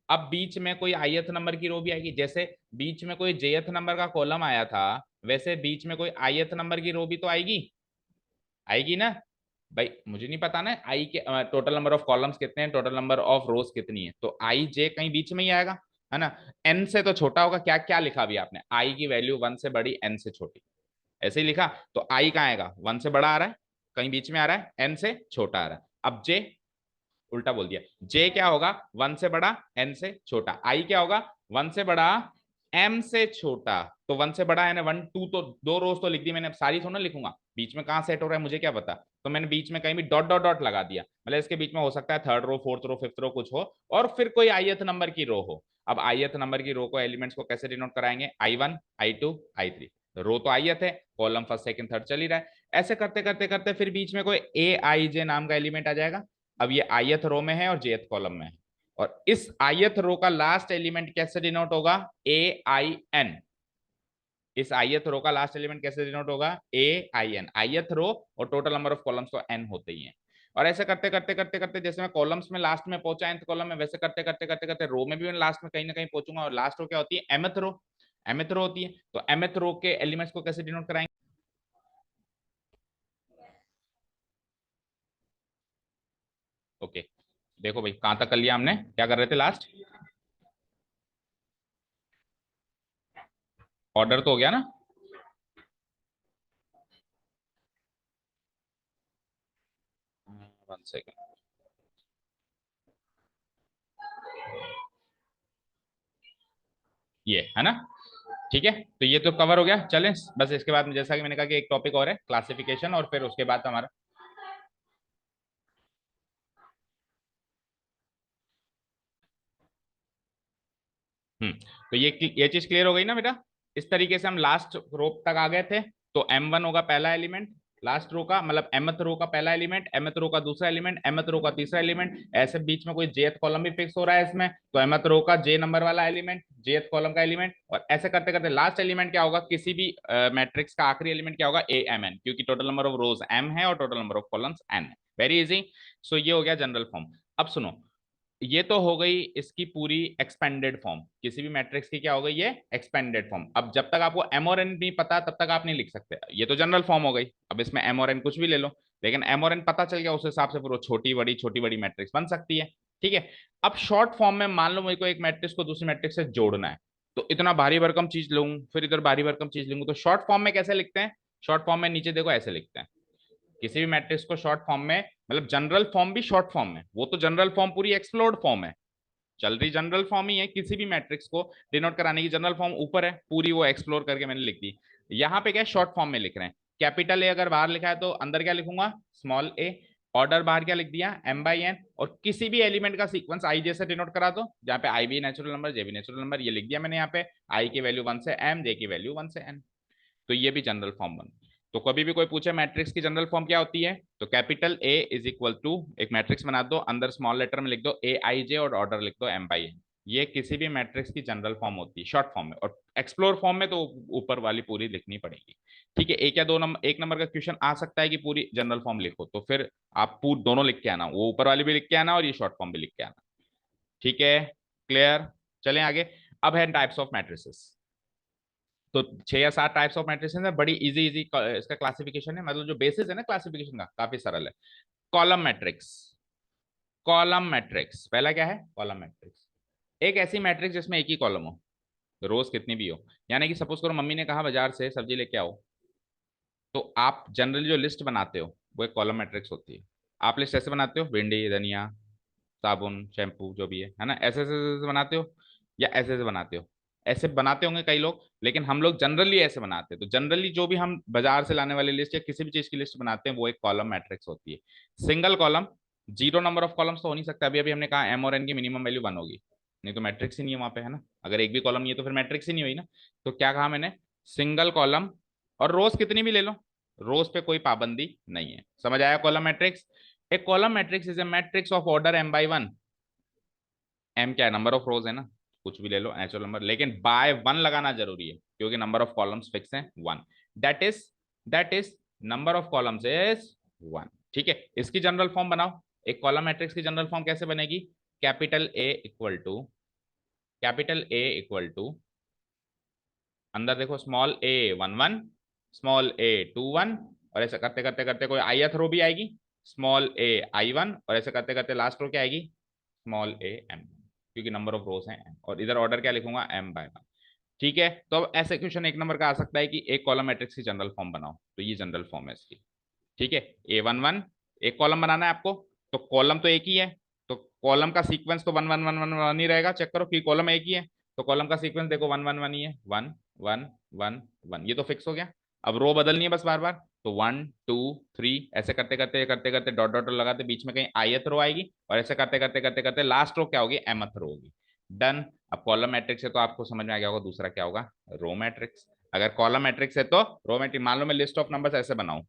अब बीच में कोई ith नंबर की रो भी आएगी, जैसे बीच में कोई jth नंबर का कॉलम आया था, वैसे बीच में कोई ith नंबर की रो भी तो आएगी, आएगी ना? भाई मुझे नहीं पता ना आई के टोटल नंबर ऑफ कॉलम्स कितने हैं, टोटल नंबर ऑफ रोज कितनी है, तो आई जे कहीं बीच में ही आएगा, है ना? एन से तो छोटा होगा, क्या क्या लिखा भी आपने? आई की वैल्यू 1 से बड़ी, एन से छोटी, ऐसे ही लिखा। तो आई कहाँ आएगा? 1 से बड़ा आ रहा है, कहीं बीच में आ रहा है, एन से छोटा आ रहा है। अब जे उल्टा बोल दिया, जे क्या होगा? 1 से बड़ा, एन से छोटा। आई क्या होगा? 1 से बड़ा, m से छोटा तो 1 से बड़ा है ना, 1 2 तो 2 रोज तो लिख दी मैंने, अब सारी थोड़ा ना लिखूंगा, बीच में कहाँ सेट हो रहा है मुझे क्या पता, तो मैंने बीच में कहीं भी डॉट डॉट डॉट लगा दिया, मतलब इसके बीच में हो सकता है third row, fourth row, fifth row कुछ हो, और फिर कोई ith नंबर की रो हो। अब ith नंबर की रो को, एलिमेंट्स को कैसे डिनोट कराएंगे, i1 i2 i3, रो तो ith है, कॉलम फर्स्ट सेकंड थर्ड चल ही रहा है, ऐसे करते करते करते फिर बीच में कोई aij नाम का एलिमेंट आ जाएगा। अब ये ith रो में है और jth कॉलम में है, और इस ith रो का लास्ट एलिमेंट कैसे डिनोट होगा, ain। इस ith रो का लास्ट एलिमेंट कैसे डिनोट होगा, ain, ith रो, और टोटल नंबर ऑफ कॉलम्स तो n होते ही हैं। और ऐसे करते करते करते करते, जैसे मैं कॉलम्स में लास्ट में पहुंचा nth कॉलम में, वैसे करते करते करते करते रो में भी मैं लास्ट में कहीं ना कहीं पहुंचूंगा, और लास्ट रो क्या होती है, mth रो, mth रो होती है। तो mth रो के एलिमेंट्स को कैसे डिनोट कराएंगे, ओके देखो भाई कहां तक कर लिया हमने, क्या कर रहे थे लास्ट, ऑर्डर तो हो गया ना। 1 सेकेंड, ये है ना, ठीक है, तो ये तो कवर हो गया, चलें बस इसके बाद में, जैसा कि मैंने कहा कि एक टॉपिक और है क्लासिफिकेशन, और फिर उसके बाद हमारा, तो ये चीज क्लियर हो गई ना बेटा। इस तरीके से हम लास्ट रो तक आ गए थे। तो m1 होगा पहला एलिमेंट लास्ट रो का, मतलब mth रो का पहला एलिमेंट, mth रो का दूसरा एलिमेंट, mth रो का तीसरा एलिमेंट, ऐसे बीच में कोई jth कॉलम भी फिक्स हो रहा है इसमें, तो mth रो का j नंबर वाला एलिमेंट, jth कॉलम का एलिमेंट, और ऐसे करते करते लास्ट एलिमेंट क्या होगा, किसी भी मैट्रिक्स का आखिरी एलिमेंट क्या होगा, amn, क्योंकि total number of rows m है और total number of columns n है। Very easy. सो ये हो गया जनरल फॉर्म। अब सुनो, ये तो हो गई इसकी पूरी एक्सपेंडेड फॉर्म, किसी भी मैट्रिक्स की क्या हो गई, ये एक्सपेंडेड फॉर्म। अब जब तक आपको एम और एन नहीं पता तब तक आप नहीं लिख सकते, ये तो जनरल फॉर्म हो गई। अब इसमें एम और एन कुछ भी ले लो, लेकिन एम और एन पता चल गया, उस हिसाब से फिर वो छोटी बड़ी मैट्रिक्स बन सकती है। ठीक है। अब शॉर्ट फॉर्म में मान लो मेरे को एक मैट्रिक्स को दूसरी मैट्रिक्स से जोड़ना है, तो इतना भारी भरकम चीज लूँ, फिर इधर भारी भरकम चीज लूंगा, तो शॉर्ट फॉर्म में कैसे लिखते हैं, शॉर्ट फॉर्म में नीचे देखो ऐसे लिखते हैं, किसी भी मैट्रिक्स को शॉर्ट फॉर्म में, मतलब जनरल फॉर्म भी शॉर्ट फॉर्म में, वो तो जनरल फॉर्म पूरी एक्सप्लोर्ड फॉर्म है, चल रही जनरल फॉर्म ही है, किसी भी मैट्रिक्स को डिनोट कराने की जनरल फॉर्म ऊपर है पूरी, वो एक्सप्लोर करके मैंने लिख दी। यहाँ पे क्या शॉर्ट फॉर्म में लिख रहे हैं, कैपिटल ए अगर बाहर लिखा है तो अंदर क्या लिखूंगा, स्मॉल ए, ऑर्डर बाहर क्या लिख दिया, एम बाई एन, और किसी भी एलिमेंट का सीक्वेंस आई जे से डिनोट करा दो, जहाँ पे आई भी नेचुरल नंबर, जे भी नेचुरल नंबर, ये लिख दिया मैंने यहाँ पे, आई की वैल्यू 1 से एम, जे की वैल्यू 1 से एन, तो ये भी जनरल फॉर्म बन। तो कभी भी कोई पूछे मैट्रिक्स की जनरल फॉर्म क्या होती है, तो capital A is equal to, एक मैट्रिक्स बना दो, अंदर स्मॉल लेटर में लिख दो ए आई जे और ऑर्डर लिख दो एम बाई एन, ये किसी भी मैट्रिक्स की जनरल फॉर्म होती है शॉर्ट फॉर्म में, और एक्सप्लोर फॉर्म में तो ऊपर वाली पूरी लिखनी पड़ेगी। ठीक है, एक या दो नंबर, एक नंबर का क्वेश्चन आ सकता है कि पूरी जनरल फॉर्म लिखो, तो फिर आप पूरी दोनों लिख के आना, वो ऊपर वाली भी लिख के आना और ये शॉर्ट फॉर्म भी लिख के आना। ठीक है, क्लियर। चलें आगे। अब है टाइप्स ऑफ मैट्रिसेस। तो 6 या 7 टाइप्स ऑफ मैट्रिसेस है, बड़ी इजी इजी इसका क्लासिफिकेशन है, मतलब जो बेसिस है ना क्लासिफिकेशन का, काफी सरल है। कॉलम मैट्रिक्स, कॉलम मैट्रिक्स पहला क्या है, कॉलम मैट्रिक्स, एक ऐसी मैट्रिक्स जिसमें एक ही कॉलम हो, रोज कितनी भी हो, यानी कि सपोज करो मम्मी ने कहा बाजार से सब्जी लेके आओ, तो आप जनरली जो लिस्ट बनाते हो वो एक कॉलम मैट्रिक्स होती है। आप लिस्ट ऐसे बनाते हो, भिंडी, धनिया, साबुन, शैम्पू, जो भी है ना, ऐसे ऐसे ऐसे बनाते हो, या ऐसे ऐसे बनाते हो, ऐसे बनाते होंगे कई लोग, लेकिन हम लोग जनरली ऐसे बनाते हैं। तो जनरली जो भी हम बाजार से लाने वाली लिस्ट या किसी भी चीज की लिस्ट बनाते हैं वो एक कॉलम मैट्रिक्स होती है। Single column, zero number of columns तो हो नहीं सकता, अभी अभी हमने कहा एम और एन की मिनिमम वैल्यू 1 होगी, नहीं तो मैट्रिक्स ही नहीं है वहां पे, है ना, अगर एक भी कॉलम नहीं है तो फिर मैट्रिक्स ही नहीं हुई ना। तो क्या कहा मैंने, सिंगल कॉलम, और रोज कितनी भी ले लो, रोज पे कोई पाबंदी नहीं है, समझ आया कॉलम मैट्रिक्स। एक column matrix is a matrix of order m by 1, m क्या है, नंबर ऑफ रोज है ना, कुछ भी ले लो नेचुरल नंबर, लेकिन बाय 1 लगाना जरूरी है क्योंकि नंबर ऑफ कॉलम्स फिक्स है 1, that is that is number of columns is 1। ठीक है, इसकी जनरल फॉर्म बनाओ, एक कॉलम मैट्रिक्स की जनरल फॉर्म कैसे बनेगी, कैपिटल ए इक्वल टू, अंदर देखो स्मॉल ए 1 1, स्मॉल ए 2 1, और ऐसे करते करते करते कोई ith रो भी आएगी, स्मॉल ए I1, और ऐसे करते करते लास्ट रो क्या आएगी, स्मॉल ए m, क्योंकि नंबर ऑफ रोज हैं m, और इधर ऑर्डर क्या लिखूंगा m by 1। ठीक है, तो अब ऐसे क्वेश्चन एक नंबर का आ सकता है कि एक कॉलम मैट्रिक्स की जनरल फॉर्म बनाओ, तो ये जनरल फॉर्म है इसकी। ठीक है, A11, एक कॉलम बनाना है आपको, तो कॉलम तो एक ही है, तो कॉलम का सीक्वेंस तो 1 1 1 1 1 ही रहेगा, चेक करो कि कॉलम एक ही है, तो कॉलम का सीक्वेंस देखो 1 1 1 ही है, 1 1 1 1, ये तो फिक्स हो गया। अब रो बदलनी है बस बार बार, तो 1 2 3 ऐसे करते करते करते करते डॉट डॉट लगाते, बीच में कहीं ith रो आएगी, और ऐसे करते करते करते करते लास्ट रो क्या होगी, mth रो होगी। डन। अब कॉलम मैट्रिक्स है तो आपको समझ में आ गया होगा दूसरा क्या होगा, रो मैट्रिक्स। अगर कॉलम मैट्रिक्स है तो रो मैट्रिक्स। मान लो मैं लिस्ट ऑफ नंबर्स ऐसे बनाऊं,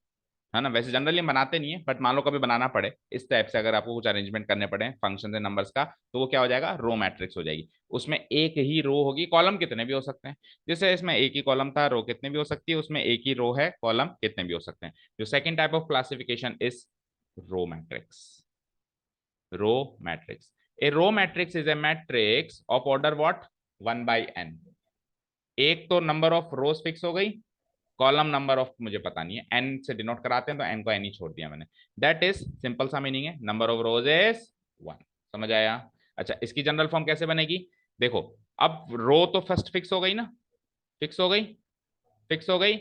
है ना, वैसे जनरली हम बनाते नहीं है, बट मान लो कभी बनाना पड़े इस टाइप से, अगर आपको कुछ अरेंजमेंट करने पड़े फंक्शन से नंबर्स का, तो वो क्या हो जाएगा, रो मैट्रिक्स हो जाएगी। उसमें एक ही रो होगी, कॉलम कितने भी हो सकते हैं। जैसे इसमें एक ही कॉलम था, रो कितने भी हो सकती है, उसमें एक ही रो है, कॉलम कितने भी हो सकते हैं। जो second type of classification is row matrix. Row matrix, a row matrix is a matrix of order what, 1/n। एक तो नंबर ऑफ रोज फिक्स हो गई, कॉलम नंबर ऑफ मुझे पता नहीं है, एन से डिनोट कराते हैं तो एन को एन ही छोड़ दिया मैंने। दैट इज सिंपल सा मीनिंग है, नंबर ऑफ रोज इज 1। समझ आया। अच्छा, इसकी जनरल फॉर्म कैसे बनेगी, देखो, अब रो तो फर्स्ट फिक्स हो गई ना, फिक्स हो गई, फिक्स हो गई,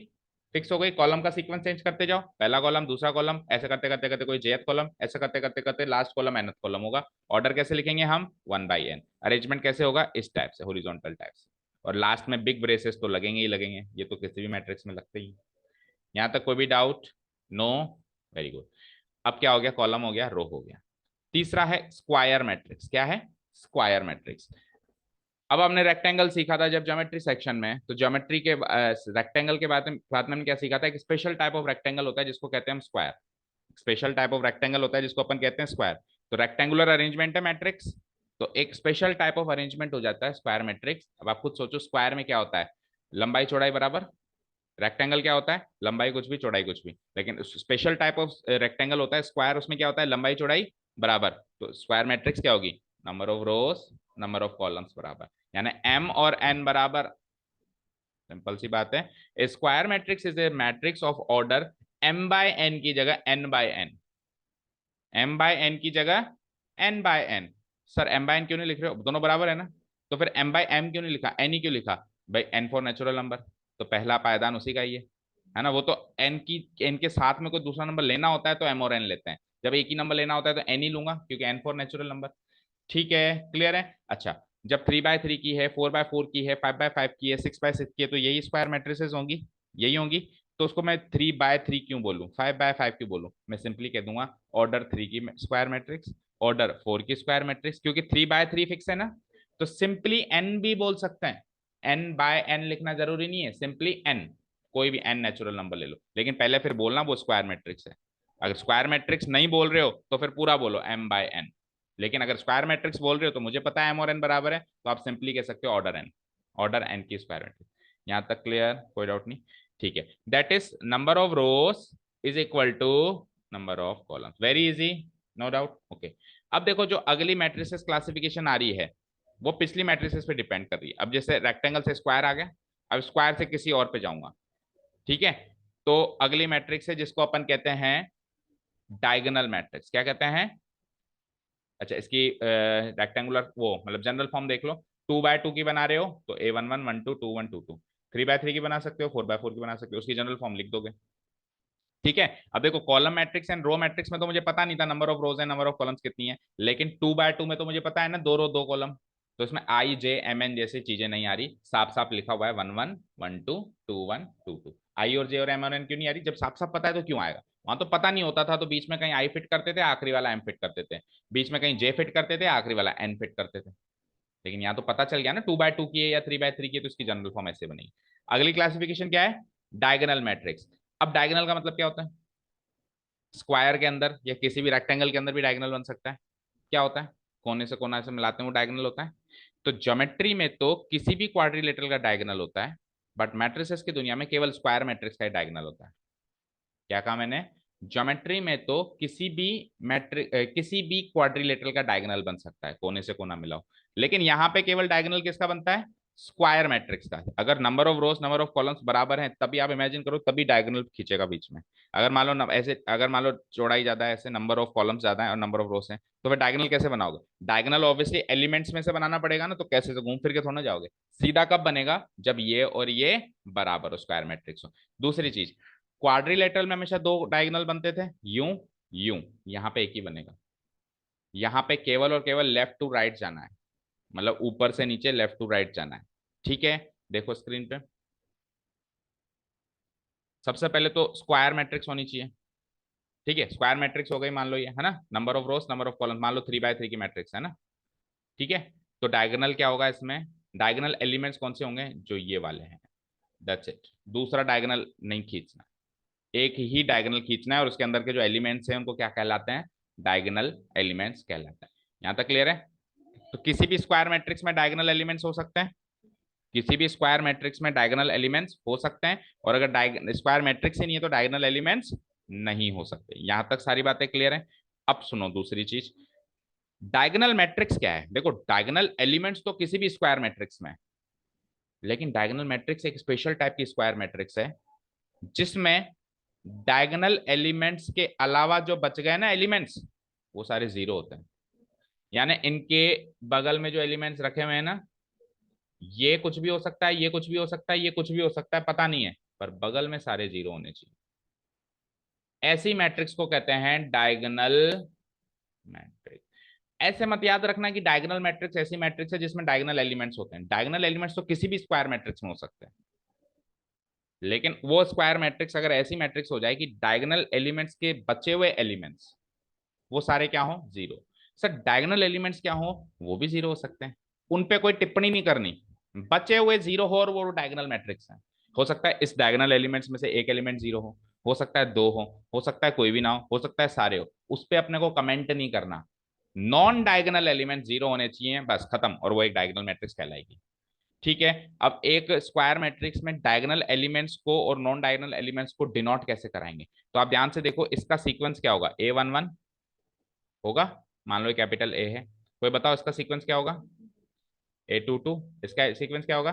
फिक्स हो गई। कॉलम का सीक्वेंस चेंज करते जाओ, पहला कॉलम दूसरा कॉलम, ऐसे करते करते करते कोई जेथ कॉलम, ऐसे करते करते करते लास्ट कॉलम एनथ कॉलम होगा। ऑर्डर कैसे लिखेंगे हम, 1/n। अरेंजमेंट कैसे होगा, इस टाइप से, होरिजोनटल टाइप से। और लास्ट में बिग ब्रेसेस तो लगेंगे ही लगेंगे, ये तो किसी भी मैट्रिक्स में लगते ही। यहां तक कोई भी डाउट, नो, वेरी गुड। अब क्या हो गया, कॉलम हो गया, रो हो गया। तीसरा है स्क्वायर मैट्रिक्स। क्या है, स्क्वायर मैट्रिक्स। अब हमने रेक्टेंगल सीखा था जब ज्योमेट्री सेक्शन में, तो ज्योमेट्री के रेक्टेंगल के बाद में हमने क्या सीखा था, एक स्पेशल टाइप ऑफ रेक्टेंगल होता है जिसको कहते हैं हम square. Special type of rectangle होता है जिसको अपन कहते हैं स्क्वायर। तो रेक्टेंगुलर अरेंजमेंट है मैट्रिक्स, तो एक स्पेशल टाइप ऑफ अरेंजमेंट हो जाता है स्क्वायर मैट्रिक्स। अब आप खुद सोचो, स्क्वायर में क्या होता है, लंबाई चौड़ाई बराबर। रेक्टेंगल क्या होता है, लंबाई कुछ भी चौड़ाई कुछ भी, लेकिन स्पेशल टाइप ऑफ रेक्टेंगल होता है स्क्वायर, उसमें क्या होता है, लंबाई चौड़ाई बराबर। तो स्क्वायर मैट्रिक्स क्या होगी, number of rose number of columns बराबर, यानी m और n बराबर। सिंपल सी बात है, square matrix is a matrix of order m/n की जगह n/n, m/n की जगह n/n। सर m/n क्यों नहीं लिख रहे हो, दोनों बराबर है ना, तो फिर m/m क्यों नहीं लिखा, n ही क्यों लिखा, भाई n फॉर नेचुरल नंबर, तो पहला पायदान उसी का ही है ना। वो तो n के साथ में कोई दूसरा नंबर लेना होता है तो m और n लेते हैं, जब एक ही नंबर लेना होता है तो n ही लूंगा, क्योंकि n फॉर नेचुरल नंबर। ठीक है, क्लियर है। अच्छा, जब 3/3 की है, 4/4 की है, 5/5 की है, 6/6 की है, तो यही स्क्वायर मैट्रिसेस होंगी, यही होंगी। तो उसको मैं 3/3 क्यों बोलूं, 5/5 क्यों बोलूं, मैं सिंपली कह दूंगा ऑर्डर 3 की स्क्वायर मैट्रिक्स, ऑर्डर 4 की स्क्वायर मैट्रिक्स, क्योंकि 3/3 फिक्स है ना, तो सिंपली n भी बोल सकते हैं। n/n लिखना जरूरी नहीं है, सिंपली n, कोई भी n नेचुरल नंबर ले लो, लेकिन पहले फिर बोलना वो स्क्वायर मैट्रिक्स है। अगर स्क्वायर मैट्रिक्स नहीं बोल रहे हो तो फिर पूरा बोलो m/n, लेकिन अगर स्क्वायर मैट्रिक्स बोल रहे हो तो मुझे पता है m और n बराबर है, तो आप सिंपली कह सकते हो ऑर्डर n, ऑर्डर n की स्क्वायर मैट्रिक्स। यहां तक क्लियर, कोई डाउट नहीं। ठीक है, that is number of rows is equal to number of columns, very easy, no doubt. Okay, अब देखो जो अगली मैट्रिसेस क्लासिफिकेशन आ रही है वो पिछली मैट्रिसेस पे डिपेंड कर रही है। अब जैसे रेक्टेंगल से स्क्वायर आ गया, अब स्क्वायर से किसी और पे जाऊंगा, ठीक है। तो अगली मैट्रिक्स है जिसको अपन कहते हैं डायगोनल मैट्रिक्स। क्या कहते हैं, अच्छा, इसकी रेक्टेंगुलर वो मतलब जनरल फॉर्म देख लो, 2/2 की बना रहे हो तो a11 12 21 22, 3/3 की बना सकते हो, 4/4 की बना सकते हो, उसकी जनरल फॉर्म लिख दोगे। ठीक है, अब देखो column matrix and row matrix में तो मुझे पता नहीं था number of rows and number of columns कितनी है, लेकिन 2/2 में तो मुझे पता है ना, 2 रो 2 कॉलम, तो इसमें I J M N जैसी चीजें नहीं आ रही, साफ साफ लिखा हुआ है 1 1 1 2 2 1 2 2। आई और जे और एम और एन क्यों नहीं आ रही, जब साफ साफ पता है तो क्यों आएगा, वहां तो पता नहीं होता था तो बीच में कहीं आई फिट करते थे, आखिरी वाला एम फिट करते थे, बीच में कहीं जे फिट करते थे, आखिरी वाला एन फिट करते थे। लेकिन यहाँ तो पता चल गया ना 2/2 की है या 3/3 की है, तो इसकी जनरल फॉर्म ऐसे बनेगी। अगली क्लासिफिकेशन क्या है, डायगोनल मैट्रिक्स। अब डायगोनल का मतलब क्या होता है, स्क्वायर के अंदर या किसी भी रेक्टेंगल के अंदर भी डायगोनल बन सकता है। क्या होता है, कोने से कोना से मिलाते हैं वो डायगोनल होता है। तो ज्योमेट्री में तो किसी भी क्वाड्रिलेटरल का डायगोनल होता है, बट मैट्रिसेस की दुनिया में केवल स्क्वायर मैट्रिक्स का डायगोनल होता है। क्या कहा मैंने, ज्योमेट्री में तो किसी भी क्वाड्रिलेटरल का डायगोनल बन सकता है, कोने से कोना मिलाओ, लेकिन यहाँ पे केवल डायगोनल किसका बनता है, स्क्वायर मैट्रिक्स का। अगर number of rose number of columns बराबर हैं तभी आप इमेजिन करो, तभी डायगोनल खींचेगा बीच में। अगर मान लो ऐसे, अगर मान लो चौड़ाई ज्यादा है, ऐसे नंबर ऑफ कॉलम्स ज्यादा है और नंबर ऑफ रोज है, तो फिर डायगोनल कैसे बनाओगे, डायगोनल ऑब्वियसली एलिमेंट्स में से बनाना पड़ेगा ना, तो कैसे से घूम फिर के थोड़ा ना जाओगे, सीधा कब बनेगा, जब ये और ये बराबर हो, स्क्वायर मैट्रिक्स हो। दूसरी चीज, क्वाड्रिलेटरल में हमेशा दो डायगोनल बनते थे, यूं यूं, यहाँ पे एक ही बनेगा, यहाँ पे केवल और केवल लेफ्ट टू राइट जाना है, मतलब ऊपर से नीचे लेफ्ट टू राइट जाना है। ठीक है, देखो स्क्रीन पे, सबसे पहले तो स्क्वायर मैट्रिक्स होनी चाहिए। ठीक है, स्क्वायर मैट्रिक्स हो गई मान लो, ये है ना, number of rose number of column, मान लो 3 by 3 की मैट्रिक्स है ना। ठीक है, तो डायगोनल क्या होगा इसमें, डायगोनल एलिमेंट्स कौन से होंगे, जो ये वाले हैं, दैट्स इट। दूसरा डायगोनल नहीं खींचना, एक ही डायगोनल खींचना है और उसके अंदर के जो एलिमेंट्स हैं उनको क्या कहलाते हैं, डायगोनल एलिमेंट्स कहलाते हैं। यहां तक क्लियर है। तो किसी भी स्क्वायर मैट्रिक्स में डायगोनल एलिमेंट्स हो सकते हैं, किसी भी स्क्वायर मैट्रिक्स में डायगोनल एलिमेंट्स हो सकते हैं, और अगर स्क्वायर मैट्रिक्स ही नहीं है तो डायगोनल एलिमेंट्स नहीं हो सकते। यहां तक सारी बातें क्लियर है। अब सुनो दूसरी चीज, डायगोनल मैट्रिक्स क्या है। देखो डायगोनल एलिमेंट्स तो किसी भी स्क्वायर मैट्रिक्स में, लेकिन डायगोनल मैट्रिक्स एक स्पेशल टाइप की स्क्वायर मैट्रिक्स है जिसमें डायगोनल एलिमेंट्स के अलावा जो बच गए ना एलिमेंट्स, वो सारे जीरो होते हैं। यानी इनके बगल में जो एलिमेंट्स रखे हुए हैं ना, ये कुछ भी हो सकता है, ये कुछ भी हो सकता है, ये कुछ भी हो सकता है, पता नहीं है, पर बगल में सारे जीरो होने चाहिए। ऐसी मैट्रिक्स को कहते हैं डायगोनल मैट्रिक्स। ऐसे मत याद रखना कि डायगोनल मैट्रिक्स ऐसी मैट्रिक्स है जिसमें डायगोनल एलिमेंट्स होते हैं। डायगोनल एलिमेंट्स तो किसी भी स्क्वायर मैट्रिक्स में हो सकते हैं, लेकिन वो स्क्वायर मैट्रिक्स अगर ऐसी मैट्रिक्स हो जाए कि डायगोनल एलिमेंट्स के बचे हुए एलिमेंट्स वो सारे क्या हो, जीरो। सर डायगोनल एलिमेंट्स क्या हो, वो भी जीरो हो सकते हैं, उन पे कोई टिप्पणी नहीं करनी, बचे हुए जीरो हो और वो डायगोनल मैट्रिक्स है। हो सकता है इस डायगोनल एलिमेंट्स में से एक एलिमेंट जीरो हो सकता है दो हो सकता है कोई भी ना हो सकता है सारे हो, उस पर अपने को कमेंट नहीं करना। नॉन डायगोनल एलिमेंट जीरो होने चाहिए, बस खत्म, और वो एक डायगोनल मैट्रिक्स कहलाएगी। ठीक है, अब एक स्क्वायर मैट्रिक्स में डायगोनल एलिमेंट्स को और नॉन डायगोनल एलिमेंट्स को डिनोट कैसे कराएंगे, तो आप ध्यान से देखो, इसका सीक्वेंस क्या होगा, A11 होगा, मान लो कैपिटल ए है, कोई बताओ इसका सीक्वेंस क्या होगा, A22, इसका सीक्वेंस क्या होगा,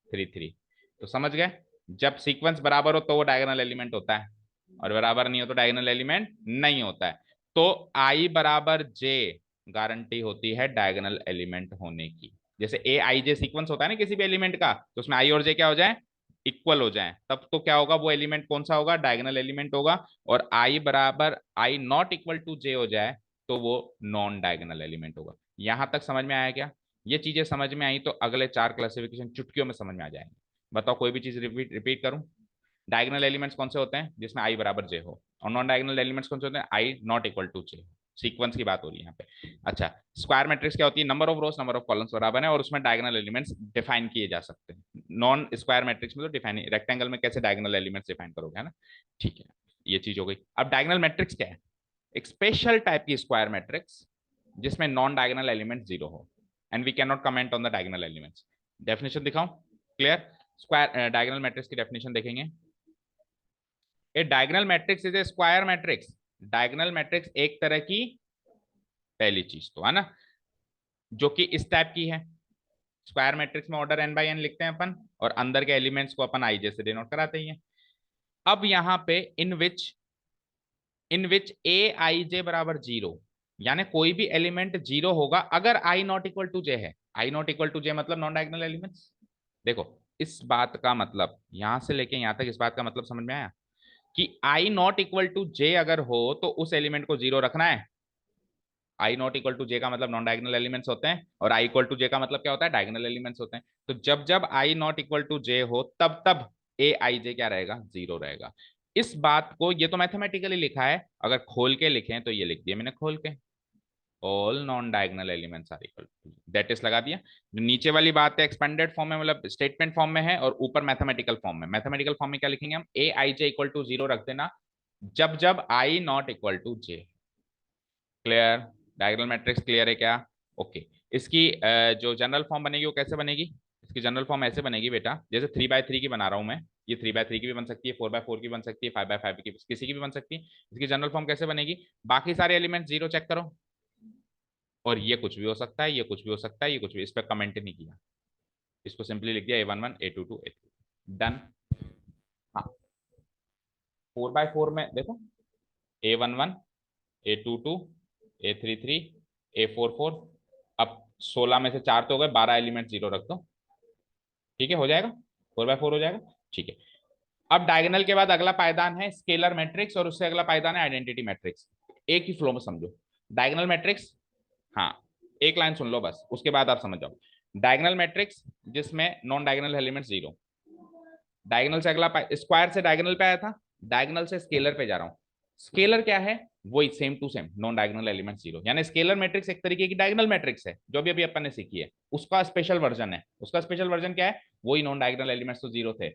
33। तो समझ गए, जब सीक्वेंस बराबर हो तो वो डायगोनल एलिमेंट होता है, और बराबर नहीं हो तो डायगोनल एलिमेंट नहीं होता है। तो आई बराबर जे गारंटी होती है डायगोनल एलिमेंट होने की। जैसे A I J सीक्वेंस होता है ना किसी भी एलिमेंट का, तो उसमें आई और जे क्या हो जाए, इक्वल हो जाए, तब तो क्या होगा, वो एलिमेंट कौन सा होगा, डायगोनल एलिमेंट होगा। और आई बराबर आई नॉट इक्वल टू जे हो जाए तो वो नॉन डायगोनल एलिमेंट होगा। यहां तक समझ में आया क्या, ये चीजें समझ में आई तो अगले 4 क्लासिफिकेशन चुटकियों में समझ में आ जाएंगे। बताओ कोई भी चीज रिपीट रिपीट करूं, डायगोनल एलिमेंट्स कौन से होते हैं जिसमें आई बराबर जे हो, और नॉन डायगोनल एलिमेंट्स कौन से होते हैं, I not equal to J. Sequence की बात हो रही है यहाँ पे। अच्छा, स्क्वायर मैट्रिक्स क्या होती है, number of rose number of columns बराबर है और उसमें डायगोनल एलिमेंट्स डिफाइन किए जा सकते हैं। नॉन स्क्वायर मैट्रिक्स में तो डिफाइन, रेक्टेंगल में कैसे डायगोनल एलिमेंट्स डिफाइन करोगे, है ना। ठीक है, ये चीज हो गई। अब डायगोनल मैट्रिक्स क्या है, एक स्पेशल टाइप की स्क्वायर मैट्रिक्स जिसमें नॉन डायगोनल एलिमेंट जीरो हो, and we can not comment on the diagonal elements. Definition दिखाऊं, क्लियर, स्क्वायर डायगोनल मैट्रिक्स की डेफिनेशन देखेंगे। A diagonal matrix is a square matrix. Diagonal matrix एक तरह की पहली चीज तो है ना, जो कि इस टाइप की है, स्क्वायर मैट्रिक्स में ऑर्डर n/n लिखते हैं अपन, और अंदर के एलिमेंट्स को अपन i j से डिनोट कराते ही हैं। अब यहाँ पे इन विच A I J बराबर जीरो, यानी कोई भी एलिमेंट जीरो होगा अगर आई नॉट इक्वल टू जे है। आई नॉट इक्वल टू जे मतलब नॉन डायगोनल एलिमेंट्स। देखो इस बात का मतलब, यहां से लेके यहां तक इस बात का मतलब समझ में आया कि आई नॉट इक्वल टू जे अगर हो तो उस एलिमेंट को जीरो रखना है। आई नॉट इक्वल टू जे का मतलब नॉन डायगोनल एलिमेंट्स होते हैं, और आई इक्वल टू जे का मतलब क्या होता है, डायगोनल एलिमेंट्स होते हैं। तो जब जब आई नॉट इक्वल टू जे हो तब तब A I J क्या रहेगा, जीरो रहेगा। इस बात को, ये तो मैथमेटिकली लिखा है, अगर खोल के लिखें तो ये लिख दिया मैंने खोल के, all non diagonal elements are equal to, that is लगा दिया। जो नीचे वाली बात है एक्सपेंडेड फॉर्म में, मतलब स्टेटमेंट फॉर्म में है, और ऊपर मैथमेटिकल फॉर्म में। मैथमेटिकल फॉर्म में क्या लिखेंगे हम, A I J equal to zero रख देना जब जब I not equal to J. Clear, diagonal matrix clear है क्या, ओके। इसकी जो जनरल फॉर्म बनेगी वो कैसे बनेगी, इसकी जनरल फॉर्म ऐसे बनेगी बेटा, जैसे 3 by 3 की बना रहा हूं मैं, ये 3 by 3 की भी बन सकती है, 4 by 4 की बन सकती है, 5 by 5 की किसी की भी बन सकती है। इसकी जनरल फॉर्म कैसे बनेगी, बाकी सारे एलिमेंट जीरो चेक करो, और ये कुछ भी हो सकता है, ये कुछ भी हो सकता है, ये कुछ भी, इस पर कमेंट नहीं किया, इसको सिंपली लिख दिया A11 A22 A3, डन। हाँ, 4 by 4 में देखो, A11 A22 A33 A44, अब 16 में से 4 तो हो गए, 12 एलिमेंट जीरो रख दो, ठीक है, हो जाएगा, 4 by 4 हो जाएगा। ठीक है, अब डायगोनल के बाद अगला पायदान है स्केलर मैट्रिक्स, और उससे अगला पायदान है आइडेंटिटी मैट्रिक्स। एक ही फ्लो में समझो, डायगोनल मैट्रिक्स, हाँ, एक लाइन सुन लो बस, उसके बाद आप समझ जाओ। डायगोनल मैट्रिक्स जिसमें non diagonal element zero, diagonal से अगला स्क्वायर से डायगोनल पे आया था, डायगोनल से स्केलर पे जा रहा हूं। स्केलर क्या है, वही same to same non diagonal element zero, यानी स्केलर मैट्रिक्स एक तरीके की डायगोनल मैट्रिक्स है जो भी अभी अपन ने सीखी है, उसका स्पेशल वर्जन है। उसका स्पेशल वर्जन क्या है, वही नॉन डायगोनल एलिमेंट्स तो जीरो थे,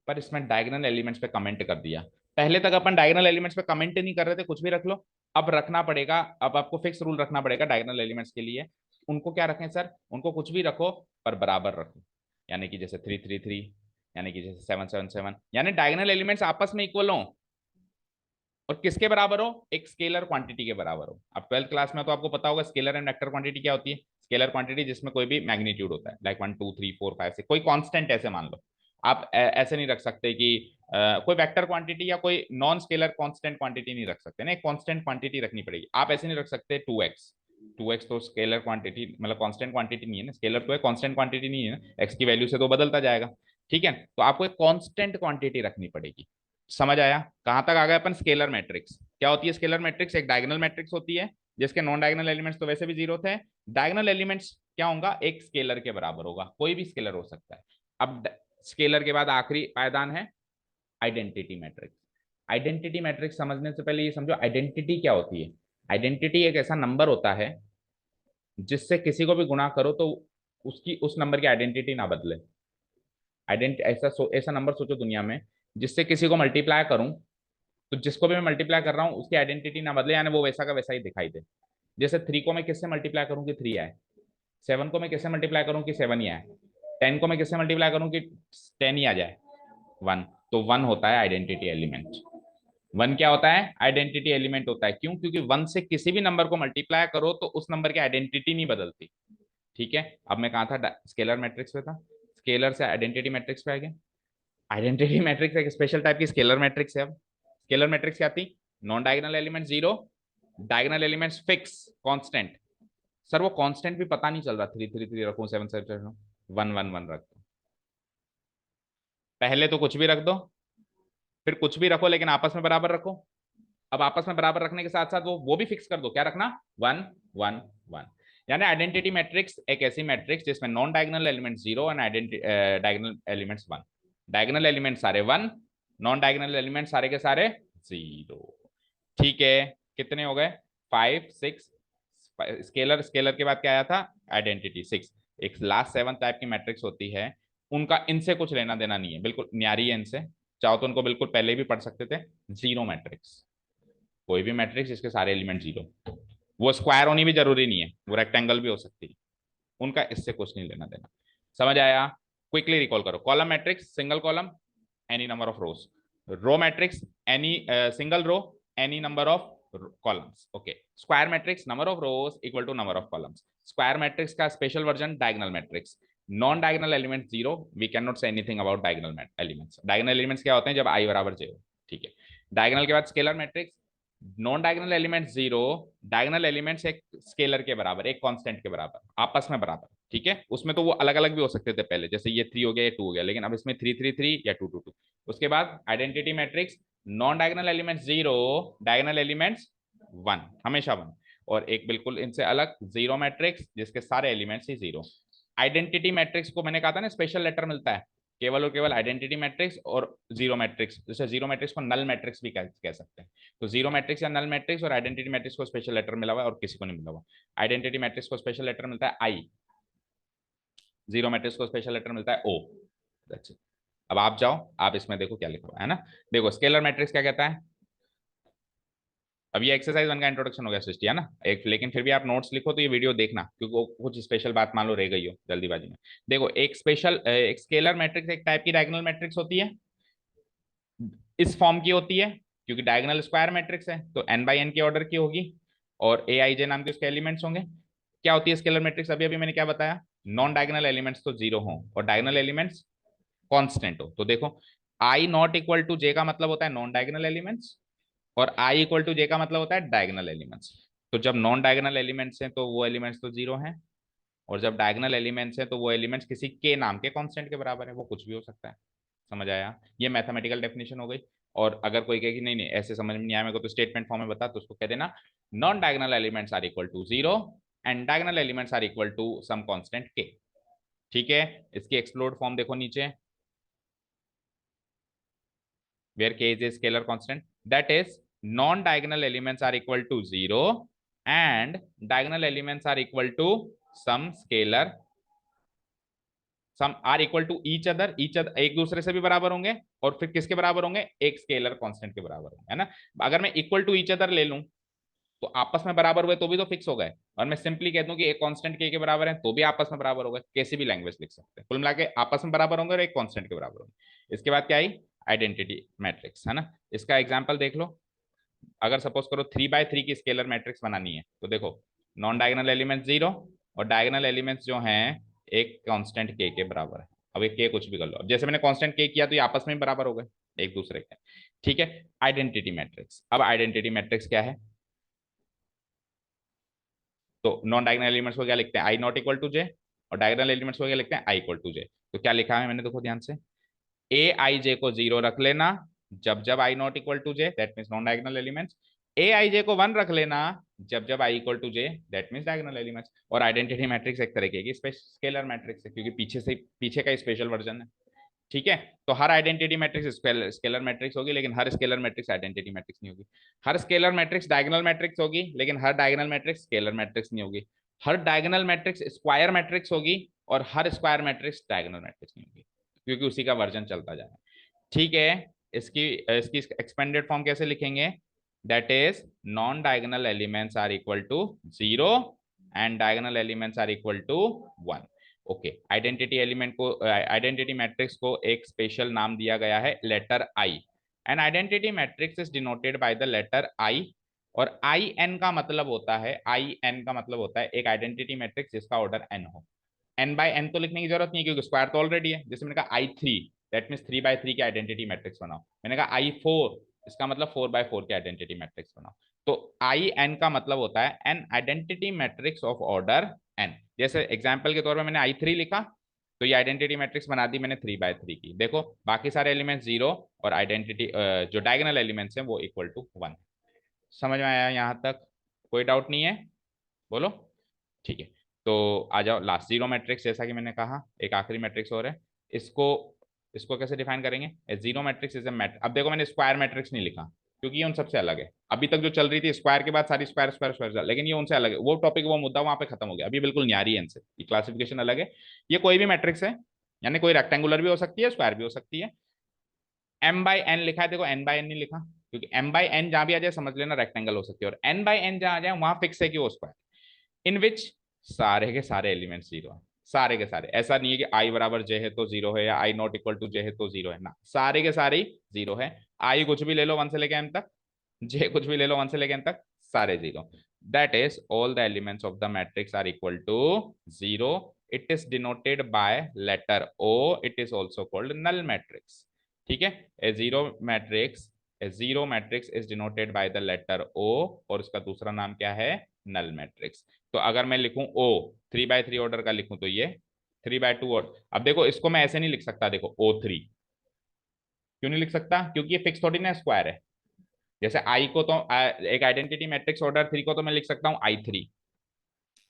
पर इसमें डायगोनल एलिमेंट्स पे कमेंट कर दिया। पहले तक अपन डायगोनल एलिमेंट्स पे कमेंट नहीं कर रहे थे, कुछ भी रख लो, अब रखना पड़ेगा, अब आपको फिक्स रूल रखना पड़ेगा डायगोनल एलिमेंट्स के लिए। उनको क्या रखें सर, उनको कुछ भी रखो पर बराबर रखो, यानी कि जैसे 3 3 3, यानी कि जैसे 7 7 7, यानी डायगोनल एलिमेंट्स आपस में इक्वल हो और किसके बराबर हो, एक स्केलर क्वांटिटी के बराबर हो। अब 12th क्लास में तो आपको पता होगा स्केलर एंड वेक्टर क्वांटिटी क्या होती है। स्केलर क्वांटिटी जिसमें कोई भी मैग्नीट्यूड होता है, लाइक 1 2 3 4 5 6, कोई कांस्टेंट ऐसे मान लो। आप ऐसे नहीं रख सकते कि कोई वेक्टर क्वांटिटी या कोई नॉन स्केलर कांस्टेंट क्वांटिटी नहीं रख सकते ना, एक कांस्टेंट क्वांटिटी रखनी पड़ेगी। आप ऐसे नहीं रख सकते 2x, 2x तो स्केलर क्वांटिटी मतलब कांस्टेंट क्वांटिटी नहीं है ना, स्केलर तो है कांस्टेंट क्वांटिटी नहीं है ना, x की वैल्यू से तो बदलता जाएगा। ठीक है, तो आपको एक कांस्टेंट क्वांटिटी रखनी पड़ेगी। समझ आया, कहां तक आ गए अपन। स्केलर मैट्रिक्स क्या होती है, स्केलर मैट्रिक्स एक डायगोनल मैट्रिक्स होती है जिसके नॉन डायगोनल एलिमेंट्स तो वैसे भी जीरो थे। डायगोनल एलिमेंट्स क्या होगा, एक स्केलर के बराबर होगा, कोई भी स्केलर हो सकता है। अब स्केलर के बाद आखिरी पायदान है आइडेंटिटी मैट्रिक्स। आइडेंटिटी मैट्रिक्स समझने से पहले ये समझो आइडेंटिटी क्या होती है। आइडेंटिटी एक ऐसा नंबर होता है जिससे किसी को भी गुणा करो तो उसकी उस नंबर की आइडेंटिटी ना बदले। आइडेंटिटी ऐसा नंबर सोचो दुनिया में जिससे किसी को मल्टीप्लाई करूं तो जिसको भी मैं मल्टीप्लाई कर रहा हूँ उसकी आइडेंटिटी ना बदले, यानी वो वैसा का वैसा ही दिखाई दे। जैसे 3 को मैं किससे मल्टीप्लाई करूँ कि 3 आए, 7 को मैं किससे मल्टीप्लाई करूँ कि 7 ही आए, 10 को मैं किससे मल्टीप्लाई करूँ कि 10 ही आ जाए, 1। तो 1 होता है आइडेंटिटी एलिमेंट। 1 क्या होता है, आइडेंटिटी एलिमेंट होता है। क्यों, क्योंकि 1 से किसी भी नंबर को मल्टीप्लाई करो तो उस नंबर की आइडेंटिटी नहीं बदलती। ठीक है, अब मैं कहा था स्केलर मैट्रिक्स पे था, स्केलर से आइडेंटिटी मैट्रिक्स पे आ गया। आइडेंटिटी मैट्रिक्स एक स्पेशल टाइप की स्केलर मैट्रिक्स है। अब स्केलर मैट्रिक्स क्या थी, non diagonal element zero, diagonal elements fix constant. Sir वो कांस्टेंट भी पता नहीं चल रहा, 3 3 3 रखूं, 7 7 रखूं, 1 1 1 रख दो, पहले तो कुछ भी रख दो, फिर कुछ भी रखो लेकिन आपस में बराबर रखो। अब आपस में बराबर रखने के साथ साथ वो भी फिक्स कर दो, क्या रखना, 1 1 1। यानी आइडेंटिटी मैट्रिक्स एक ऐसी मैट्रिक्स जिसमें non diagonal element zero and diagonal elements one. Diagonal element सारे 1, नॉन डायगोनल एलिमेंट सारे के सारे जीरो। ठीक है, कितने हो गए, 5 6। स्केलर, स्केलर के बाद क्या आया था, आइडेंटिटी 6। एक लास्ट 7 टाइप की मैट्रिक्स होती है, उनका इनसे कुछ लेना देना नहीं है, बिल्कुल न्यारी है इनसे। चाहो तो उनको बिल्कुल पहले भी पढ़ सकते थे। जीरो मैट्रिक्स, कोई भी मैट्रिक्स जिसके सारे एलिमेंट जीरो, वो स्क्वायर होनी भी जरूरी नहीं है, वो रेक्टेंगल भी हो सकती है, उनका इससे कुछ नहीं लेना देना। समझ आया, क्विकली रिकॉल करो। Column matrix single column any number of rows, row matrix any single row any number of columns. Okay, square matrix number of rows equal to number of columns. Square matrix का special version diagonal matrix. Non diagonal element zero, we can not say anything about diagonal elements. Diagonal elements क्या होते हैं, जब आई बराबर जे हो। ठीक है, diagonal के बाद scalar matrix, non diagonal element zero, diagonal elements एक स्केलर के बराबर, एक कांस्टेंट के बराबर, आपस में बराबर। ठीक है, उसमें तो वो अलग अलग भी हो सकते थे पहले, जैसे ये 3 हो गया, ये 2 हो गया, लेकिन अब इसमें 3 3 3 या 2 2 2। उसके बाद identity matrix, non diagonal element zero, diagonal elements 1, हमेशा 1। और एक बिल्कुल इनसे अलग जीरो मैट्रिक्स जिसके सारे एलिमेंट्स ही जीरो। आइडेंटिटी मैट्रिक्स को मैंने कहा था ना स्पेशल लेटर मिलता है, केवल और केवल आइडेंटिटी मैट्रिक्स और जीरो मैट्रिक्स। जैसे जीरो मैट्रिक्स को नल मैट्रिक्स भी कह सकते हैं। तो जीरो मैट्रिक्स या नल मैट्रिक्स और आइडेंटिटी मैट्रिक्स को स्पेशल लेटर मिला हुआ है और किसी को नहीं मिला हुआ। आइडेंटिटी मैट्रिक्स को स्पेशल लेटर मिलता है आई, जीरो मैट्रिक्स को स्पेशल लेटर मिलता है ओ। अब आप जाओ, आप इसमें देखो क्या लिखा हुआ है ना। देखो स्केलर मैट्रिक्स क्या कहता है, अब ये एक्सरसाइज 1 का इंट्रोडक्शन हो गया सृष्टि, है ना एक, लेकिन फिर भी आप नोट्स लिखो तो ये वीडियो देखना, क्योंकि कुछ स्पेशल बात मान लो रह गई हो जल्दीबाजी में। देखो एक स्केलर मैट्रिक्स एक टाइप की डायगोनल मैट्रिक्स होती है, इस फॉर्म की होती है, क्योंकि डायगोनल स्क्वायर मैट्रिक्स है तो n बाई एन के ऑर्डर की होगी और ए आई जे नाम के उसके एलिमेंट्स होंगे। क्या होती है स्केलर मैट्रिक्स, अभी अभी मैंने क्या बताया, नॉन डायगोनल एलिमेंट्स तो जीरो हो और डायगोनल एलिमेंट्स कांस्टेंट हो। तो देखो आई नॉट इक्वल टू जे का मतलब होता है नॉन डायगोनल एलिमेंट्स, और आई इक्वल टू जे का मतलब होता है डायगोनल एलिमेंट्स। तो जब नॉन डायगोनल एलिमेंट्स हैं तो वो एलिमेंट्स तो जीरो हैं, और जब डायगोनल एलिमेंट्स हैं तो वो एलिमेंट्स किसी के नाम के कांस्टेंट के बराबर है, वो कुछ भी हो सकता है। समझ आया, ये मैथमेटिकल डेफिनेशन हो गई। और अगर कोई कहे कि नहीं नहीं ऐसे समझ में नहीं आया मेरे को तो स्टेटमेंट फॉर्म में बता, तो उसको कह देना non diagonal elements are equal to zero, and diagonal elements are equal to some constant के। ठीक है, इसकी एक्सप्लोर्ड फॉर्म देखो नीचे, where k is a scalar constant, that is non-diagonal elements are equal to 0 and diagonal elements are equal to some scalar, some are equal to each other एक दूसरे से भी बराबर होंगे, और फिर किसके बराबर होंगे, एक स्केलर कांस्टेंट के बराबर होंगे, है ना। अगर मैं इक्वल टू ईच अदर ले लूं तो आपस में बराबर हुए तो भी तो फिक्स हो गए, और मैं सिंपली कह दूं कि एक कांस्टेंट के बराबर है तो भी आपस में बराबर हो गए, कैसी भी लैंग्वेज लिख सकते हैं, कुल मिला के आपस में बराबर होंगे और एक कांस्टेंट के बराबर होंगे। इसके बाद क्या आई, आइडेंटिटी मैट्रिक्स, है ना। इसका एग्जाम्पल देख लो, अगर सपोज करो 3 by 3 की स्केलर मैट्रिक्स बनानी है तो देखो, नॉन डायगोनल एलिमेंट 0 और डायगोनल एलिमेंट्स जो हैं एक कांस्टेंट के बराबर है। अब ये के कुछ भी कर लो, अब जैसे मैंने कांस्टेंट के किया तो ये आपस में बराबर हो गए एक दूसरे के। ठीक है, आइडेंटिटी मैट्रिक्स, अब आइडेंटिटी मैट्रिक्स क्या है, तो नॉन डायगोनल एलिमेंट्स को क्या लिखते हैं, आई नॉट इक्वल टू जे, और डायगोनल एलिमेंट्स को क्या लिखते हैं, आई इक्वल टू जे। तो क्या लिखा है मैंने, देखो ध्यान से, ए आई जे को 0 रख लेना जब जब I not equal to J, that means non diagonal elements. A I J को 1 रख लेना जब जब I equal to J, that means diagonal elements. और आइडेंटिटी मैट्रिक्स एक तरीके की स्केलर मैट्रिक्स है, क्योंकि पीछे का स्पेशल वर्जन है। ठीक है, तो हर आइडेंटिटी मैट्रिक्स स्केलर मैट्रिक्स होगी, लेकिन हर स्केलर मैट्रिक्स आइडेंटिटी मैट्रिक्स नहीं होगी। हर स्केलर मैट्रिक्स डायगोनल मैट्रिक्स होगी, लेकिन हर डायगोनल मैट्रिक्स स्केलर मैट्रिक्स नहीं होगी। हर डायगोनल मैट्रिक्स स्क्वायर मैट्रिक्स होगी, और हर स्क्वायर मैट्रिक्स डायगोनल मैट्रिक्स नहीं होगी, क्योंकि उसी का वर्जन चलता जा रहा है। ठीक है, इसकी इसकी एक्सपेंडेड फॉर्म कैसे लिखेंगे, that is non diagonal elements are equal to 0 and diagonal elements are equal to 1। Okay, identity element को, आइडेंटिटी मैट्रिक्स को एक स्पेशल नाम दिया गया है letter I. An identity matrix is denoted by the letter I, और आई एन का मतलब होता है, आई एन का मतलब होता है एक आइडेंटिटी मैट्रिक्स जिसका ऑर्डर एन हो। एन बाय एन तो लिखने की जरूरत नहीं है, क्योंकि स्क्वायर तो ऑलरेडी है। जैसे मैंने कहा I3, दैट मीन्स 3 by 3 की आइडेंटिटी मैट्रिक्स बनाओ। मैंने कहा I4, इसका मतलब 4 by 4 की आइडेंटिटी मैट्रिक्स बनाओ। तो आई एन का मतलब होता है an identity matrix of order n. जैसे एग्जाम्पल के तौर पर मैंने I3 लिखा, तो ये आइडेंटिटी मैट्रिक्स बना दी मैंने 3 by 3 की। देखो बाकी सारे एलिमेंट्स 0, और आइडेंटिटी जो डायगोनल एलिमेंट्स हैं वो इक्वल टू 1। समझ में आया यहाँ तक, कोई डाउट नहीं है, बोलो। ठीक है, तो आ जाओ लास्ट, जीरो मैट्रिक्स, जैसा कि मैंने कहा एक आखिरी मैट्रिक्स और है। इसको इसको कैसे डिफाइन करेंगे, zero matrix is a matrix. अब देखो मैंने स्क्वायर मैट्रिक्स नहीं लिखा, क्योंकि ये उन सबसे अलग है। अभी तक जो चल रही थी स्क्वायर के बाद सारी स्क्वायर स्क्वायर स्क्वायर, लेकिन ये उनसे अलग है, वो टॉपिक वो मुद्दा वहां पे खत्म हो गया, अभी बिल्कुल न्यारी है इनसे, ये क्लासिफिकेशन अलग है। ये कोई भी मैट्रिक्स है, यानी कोई रेक्टेंगुलर भी हो सकती है, स्क्वायर भी हो सकती है। एम बाई एन लिखा है, देखो एन बाई एन नहीं लिखा, क्योंकि एम बाई एन जहां भी आ जाए समझ लेना रेक्टेंगल हो सकती है, और एन बाई एन जहां आ जाए वहां फिक्स है कि वो स्क्वायर। इन विच सारे के सारे एलिमेंट्स 0 है, सारे के सारे। ऐसा नहीं है कि आई बराबर जे है तो 0 है, या आई नॉट इक्वल टू जे है तो 0 है ना, सारे के सारे 0 है। आई कुछ भी ले लो 1 से लेके एम तक, जे कुछ भी ले लो 1 से लेके एम तक, सारे 0। That is all the elements of the matrix are equal to 0। It is denoted by letter O, it is also called null matrix. ठीक है, a zero matrix is denoted by the letter O, और उसका दूसरा नाम क्या है, null matrix. तो अगर मैं लिखूं ओ 3 by 3 ऑर्डर का लिखूं तो ये 3 by 2 ऑर्डर। अब देखो इसको मैं ऐसे नहीं लिख सकता, देखो O3 क्यों नहीं लिख सकता, क्योंकि ये फिक्स थोड़ी ना स्क्वायर है। जैसे आई को तो एक आइडेंटिटी मैट्रिक्स ऑर्डर 3 को तो मैं लिख सकता हूँ I3,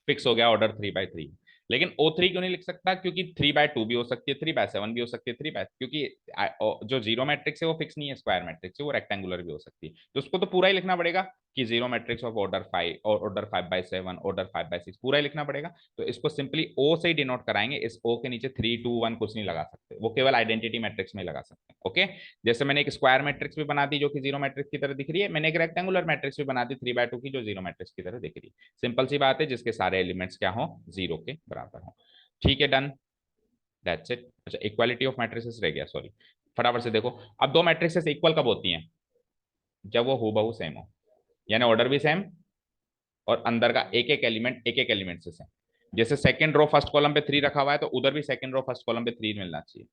फिक्स हो गया ऑर्डर 3 by 3। लेकिन O3 क्यों नहीं लिख सकता, क्योंकि 3 by 2 भी हो सकती है, 3 by 7 भी हो सकती है, क्योंकि जो जीरो मैट्रिक्स है वो फिक्स नहीं है, स्क्वायर मैट्रिक्स है, वो रेक्टेंगुलर भी हो सकती है। तो उसको तो पूरा ही लिखना पड़ेगा कि जीरो मैट्रिक्स ऑफ ऑर्डर 5 और ऑर्डर 5 by 7, ऑर्डर 5 by 6, पूरा ही लिखना पड़ेगा। तो इसको सिंपली ओ से ही डिनोट कराएंगे, इस ओ के नीचे 3 2 1 कुछ नहीं लगा सकते, वो केवल आइडेंटिटी मैट्रिक्स में लगा सकते हैं। ओके, जैसे मैंने एक स्क्वायर मैट्रिक्स भी बना दी जो कि जीरो मैट्रिक्स की तरह दिख रही है, मैंने एक रेक्टेंगुलर मैट्रिक्स भी बना दी 3 by 2 की जो जीरो मैट्रिक्स की तरह दिख रही है। सिंपल सी बात है, जिसके सारे एलिमेंट्स क्या हो, 0 के बराबर हो। ठीक है, डन, दैट्स इट। अच्छा, इक्वालिटी ऑफ मैट्रिसेस रह गया, सॉरी, फटाफट से देखो। अब दो मैट्रिसेस इक्वल कब होती हैं, जब वो हूबहू सेम हो, यानी ऑर्डर भी सेम और अंदर का एक एक एलिमेंट से सेम। जैसे सेकंड रो फर्स्ट कॉलम पे 3 रखा हुआ है, तो उधर भी सेकंड रो फर्स्ट कॉलम पे 3 मिलना चाहिए।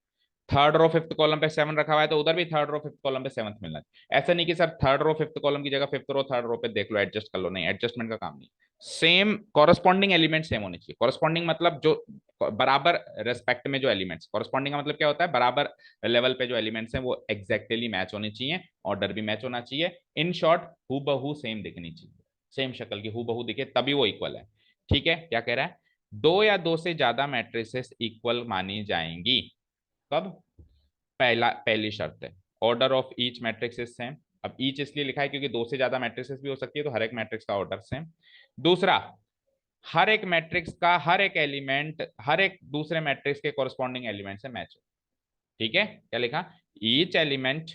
थर्ड रो फिफ्थ कॉलम पे 7 रखा हुआ है, तो उधर भी थर्ड रो फिफ्थ कॉलम पे 7th मिलना चाहिए। ऐसा नहीं कि sir third row fifth column की जगह फिफ्थ रो थर्ड रो पे देख लो एडजस्ट कर लो, नहीं, एडजस्टमेंट का काम नहीं। सेम कॉरस्पॉन्डिंग एलिमेंट सेम होने चाहिए। कॉरस्पॉन्डिंग मतलब जो बराबर रेस्पेक्ट में जो एलिमेंट्स, कॉरस्पॉन्डिंग का मतलब क्या होता है, बराबर लेवल पे जो एलिमेंट्स हैं वो एग्जैक्टली मैच होने चाहिए, ऑर्डर भी मैच होना चाहिए। इन शॉर्ट हूबहू सेम दिखनी चाहिए, सेम शक्ल की हूबहू दिखे तभी वो इक्वल है। ठीक है, क्या कह रहा है, दो या दो से ज्यादा मैट्रिसेस इक्वल मानी जाएंगी। कब? पहली शर्त है, order of each matrix is same. अब ईच इसलिए लिखा है क्योंकि दो से ज्यादा मैट्रिसेस भी हो सकती है, तो हर एक मैट्रिक्स का ऑर्डर सेम। दूसरा, हर एक मैट्रिक्स का हर एक एलिमेंट हर एक दूसरे मैट्रिक्स के कॉरस्पॉन्डिंग एलिमेंट से मैच है। ठीक है, क्या लिखा, each element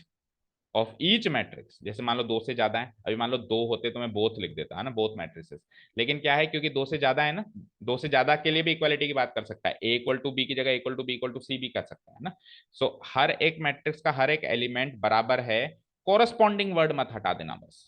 of each matrix, जैसे मान लो दो से ज्यादा है, अभी मान लो दो होते तो मैं बोथ लिख देता है ना, बोथ मैट्रिसेस। लेकिन क्या है, क्योंकि दो से ज्यादा है ना, दो से ज्यादा के लिए भी इक्वालिटी की बात कर सकता है, ए इक्वल टू बी की जगह equal to B equal to C भी कर सकता है ना। सो हर एक मैट्रिक्स का हर एक एलिमेंट बराबर है, कोरस्पॉन्डिंग वर्ड मत हटा देना बस,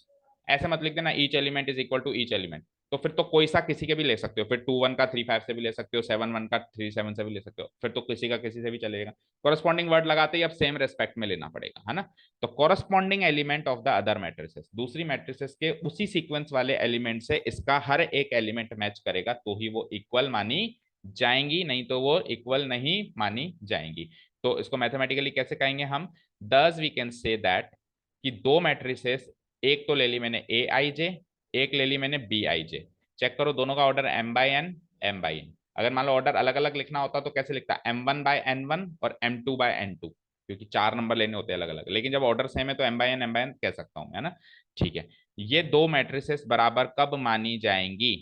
ऐसे मत लिख देना each element is equal to each element. तो फिर तो कोई सा किसी के भी ले सकते हो, फिर 2 1 का 3 5 से भी ले सकते हो, 7 1 का 3 7 से भी ले सकते हो, फिर तो किसी का किसी से भी चलेगा। कोरस्पॉन्डिंग वर्ड लगाते ही अब सेम रेस्पेक्ट में लेना पड़ेगा, है ना। तो corresponding element of the other matrices, दूसरी मैट्रिसेस के उसी सीक्वेंस वाले एलिमेंट से इसका हर एक एलिमेंट मैच करेगा तो ही वो इक्वल मानी जाएंगी, नहीं तो वो इक्वल नहीं मानी जाएंगी। तो इसको मैथमेटिकली कैसे कहेंगे हम, दस वी कैन से दैट कि दो मैट्रिसेस, एक तो ले ली मैंने ए आई जे, एक ले ली मैंने बी आई जे, चेक करो दोनों का order m by n m by n. अगर मान लो ऑर्डर अलग अलग लिखना होता तो कैसे लिखता, M1/N1 और M2/N2, क्योंकि 4 नंबर लेने होते हैं अलग अलग, लेकिन जब ऑर्डर सेम है तो M/N कह सकता हूं, है ना। ठीक है, ये दो मैट्रिसेस बराबर कब मानी जाएंगी,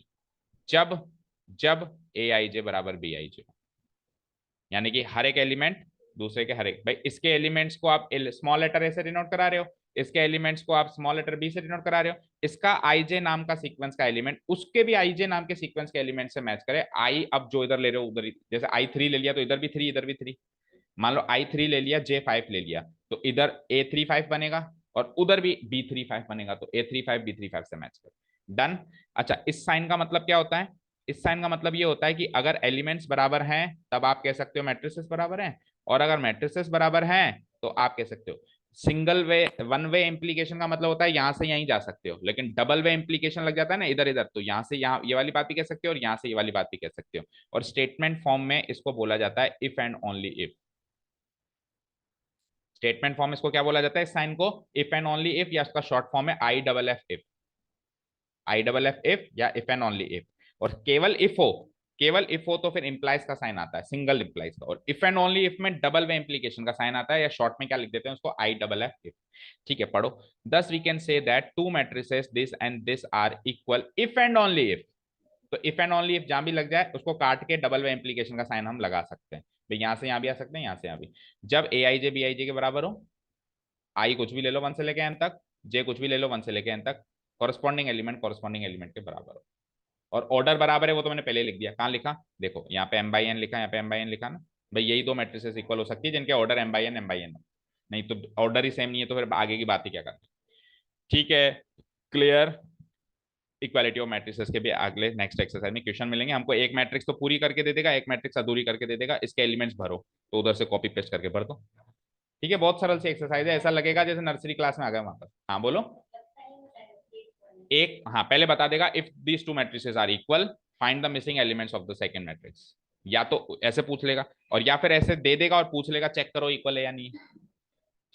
जब जब ए आई जे बराबर बी आई जे, यानी कि हर एक एलिमेंट दूसरे के हर एक, भाई इसके एलिमेंट्स को आप स्मॉल लेटर ए से डिनोट करा रहे हो, इसके एलिमेंट्स को आप स्मॉल लेटर बी से डिनोट करा रहे हो, इसका आईजे नाम का सीक्वेंस का एलिमेंट उसके भी आईजे नाम के सीक्वेंस के एलिमेंट से मैच करे। आई अब जो इधर ले रहे हो उधर ही, जैसे I3 ले लिया तो इधर भी 3 इधर भी 3, मान लो I3 ले लिया J5 ले लिया, तो इधर A35 बनेगा और उधर भी B35 बनेगा, तो A35 B35 से मैच कर, डन। अच्छा, इस साइन का मतलब क्या होता है, इस साइन का मतलब ये होता है कि अगर एलिमेंट्स बराबर हैं तब आप कह सकते हो मैट्रिसेस बराबर हैं, और अगर मैट्रिसेस बराबर हैं तो आप कह सकते हो single way, one way implication का मतलब होता है यहां से यहीं जा सकते हो, लेकिन डबल वे इंप्लीकेशन लग जाता है ना इधर इधर, तो यहां से यहाँ ये वाली बात भी कह सकते हो और यहां से ये वाली बात भी कह सकते हो। और स्टेटमेंट फॉर्म में इसको बोला जाता है if and only if. Statement form इसको क्या बोला जाता है, इस साइन को इफ एंड ओनली इफ, या इसका शॉर्ट फॉर्म है IFF इफ, IFF इफ या इफ एंड ओनली इफ। और केवल इफ हो, केवल इफ हो तो फिर इंप्लाइज का साइन आता है, सिंगल इंप्लाइज का, और इफ एंड ओनली इफ में डबल वे इंप्लीकेशन का साइन आता है, या शॉर्ट में क्या लिख देते हैं उसको IFF इफ। ठीक है, पढ़ो, thus we can say that two matrices this and this are equal if and only if. तो इफ एंड ओनली इफ जहां भी लग जाए उसको काट के डबल वे इंप्लीकेशन का साइन हम लगा सकते हैं, भाई यहां से यहां भी आ सकते हैं, यहां से यहां भी। जब ए आई जे बी आई जे के बराबर हो, आई कुछ भी ले लो 1 से लेके एन तक, जे कुछ भी ले लो 1 से लेके एन तक, कॉरस्पॉन्डिंग एलिमेंट के बराबर हो, और ऑर्डर बराबर है वो तो मैंने पहले लिख दिया, कहाँ लिखा देखो, यहाँ पे एम बाई एन लिखा, यहाँ पे एम बाई एन लिखा ना, भाई यही दो मैट्रिसेस इक्वल हो सकती है जिनके ऑर्डर एम बाई एन हो, नहीं तो ऑर्डर ही सेम नहीं है तो फिर आगे की बात ही क्या करनी। ठीक है, क्लियर। इक्वालिटी ऑफ मैट्रिसेस के भी अगले नेक्स्ट एक्सरसाइज में क्वेश्चन मिलेंगे, हमको एक मैट्रिक्स तो पूरी करके दे देगा, एक मैट्रिक्स अधूरी करके दे देगा, इसके एलिमेंट्स भरो, तो उधर से कॉपी पेस्ट करके भर दो। ठीक है, बहुत सरल सी एक्सरसाइज है, ऐसा लगेगा जैसे नर्सरी क्लास में आ गए वहां पर। हाँ बोलो। एक, हाँ पहले बता देगा if these two matrices are equal find the missing elements of the second matrix, या तो ऐसे पूछ लेगा और या फिर ऐसे दे देगा और पूछ लेगा चेक करो इक्वल है या नहीं।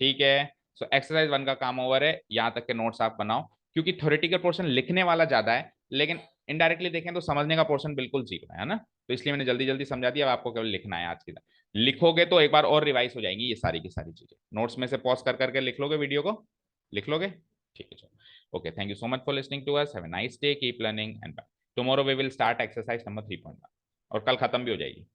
ठीक है, सो एक्सरसाइज 1 का काम ओवर है, यहाँ तक के नोट्स आप बनाओ, क्योंकि थ्योरेटिकल पोर्शन लिखने वाला ज्यादा है, लेकिन इनडायरेक्टली देखें तो समझने का पोर्शन बिल्कुल जीरो है ना, तो इसलिए मैंने जल्दी जल्दी समझा दिया, अब आपको केवल लिखना है आज की तरह। लिखोगे तो एक बार और रिवाइज हो जाएंगी ये सारी की सारी चीजें, नोट्स में से पॉज कर करके लिख लोगे, वीडियो को लिख लोगे। ठीक है, चलो okay, thank you so much for listening to us, have a nice day, keep learning and bye. Tomorrow we will start exercise number 3.1 और कल खत्म भी हो जाएगी।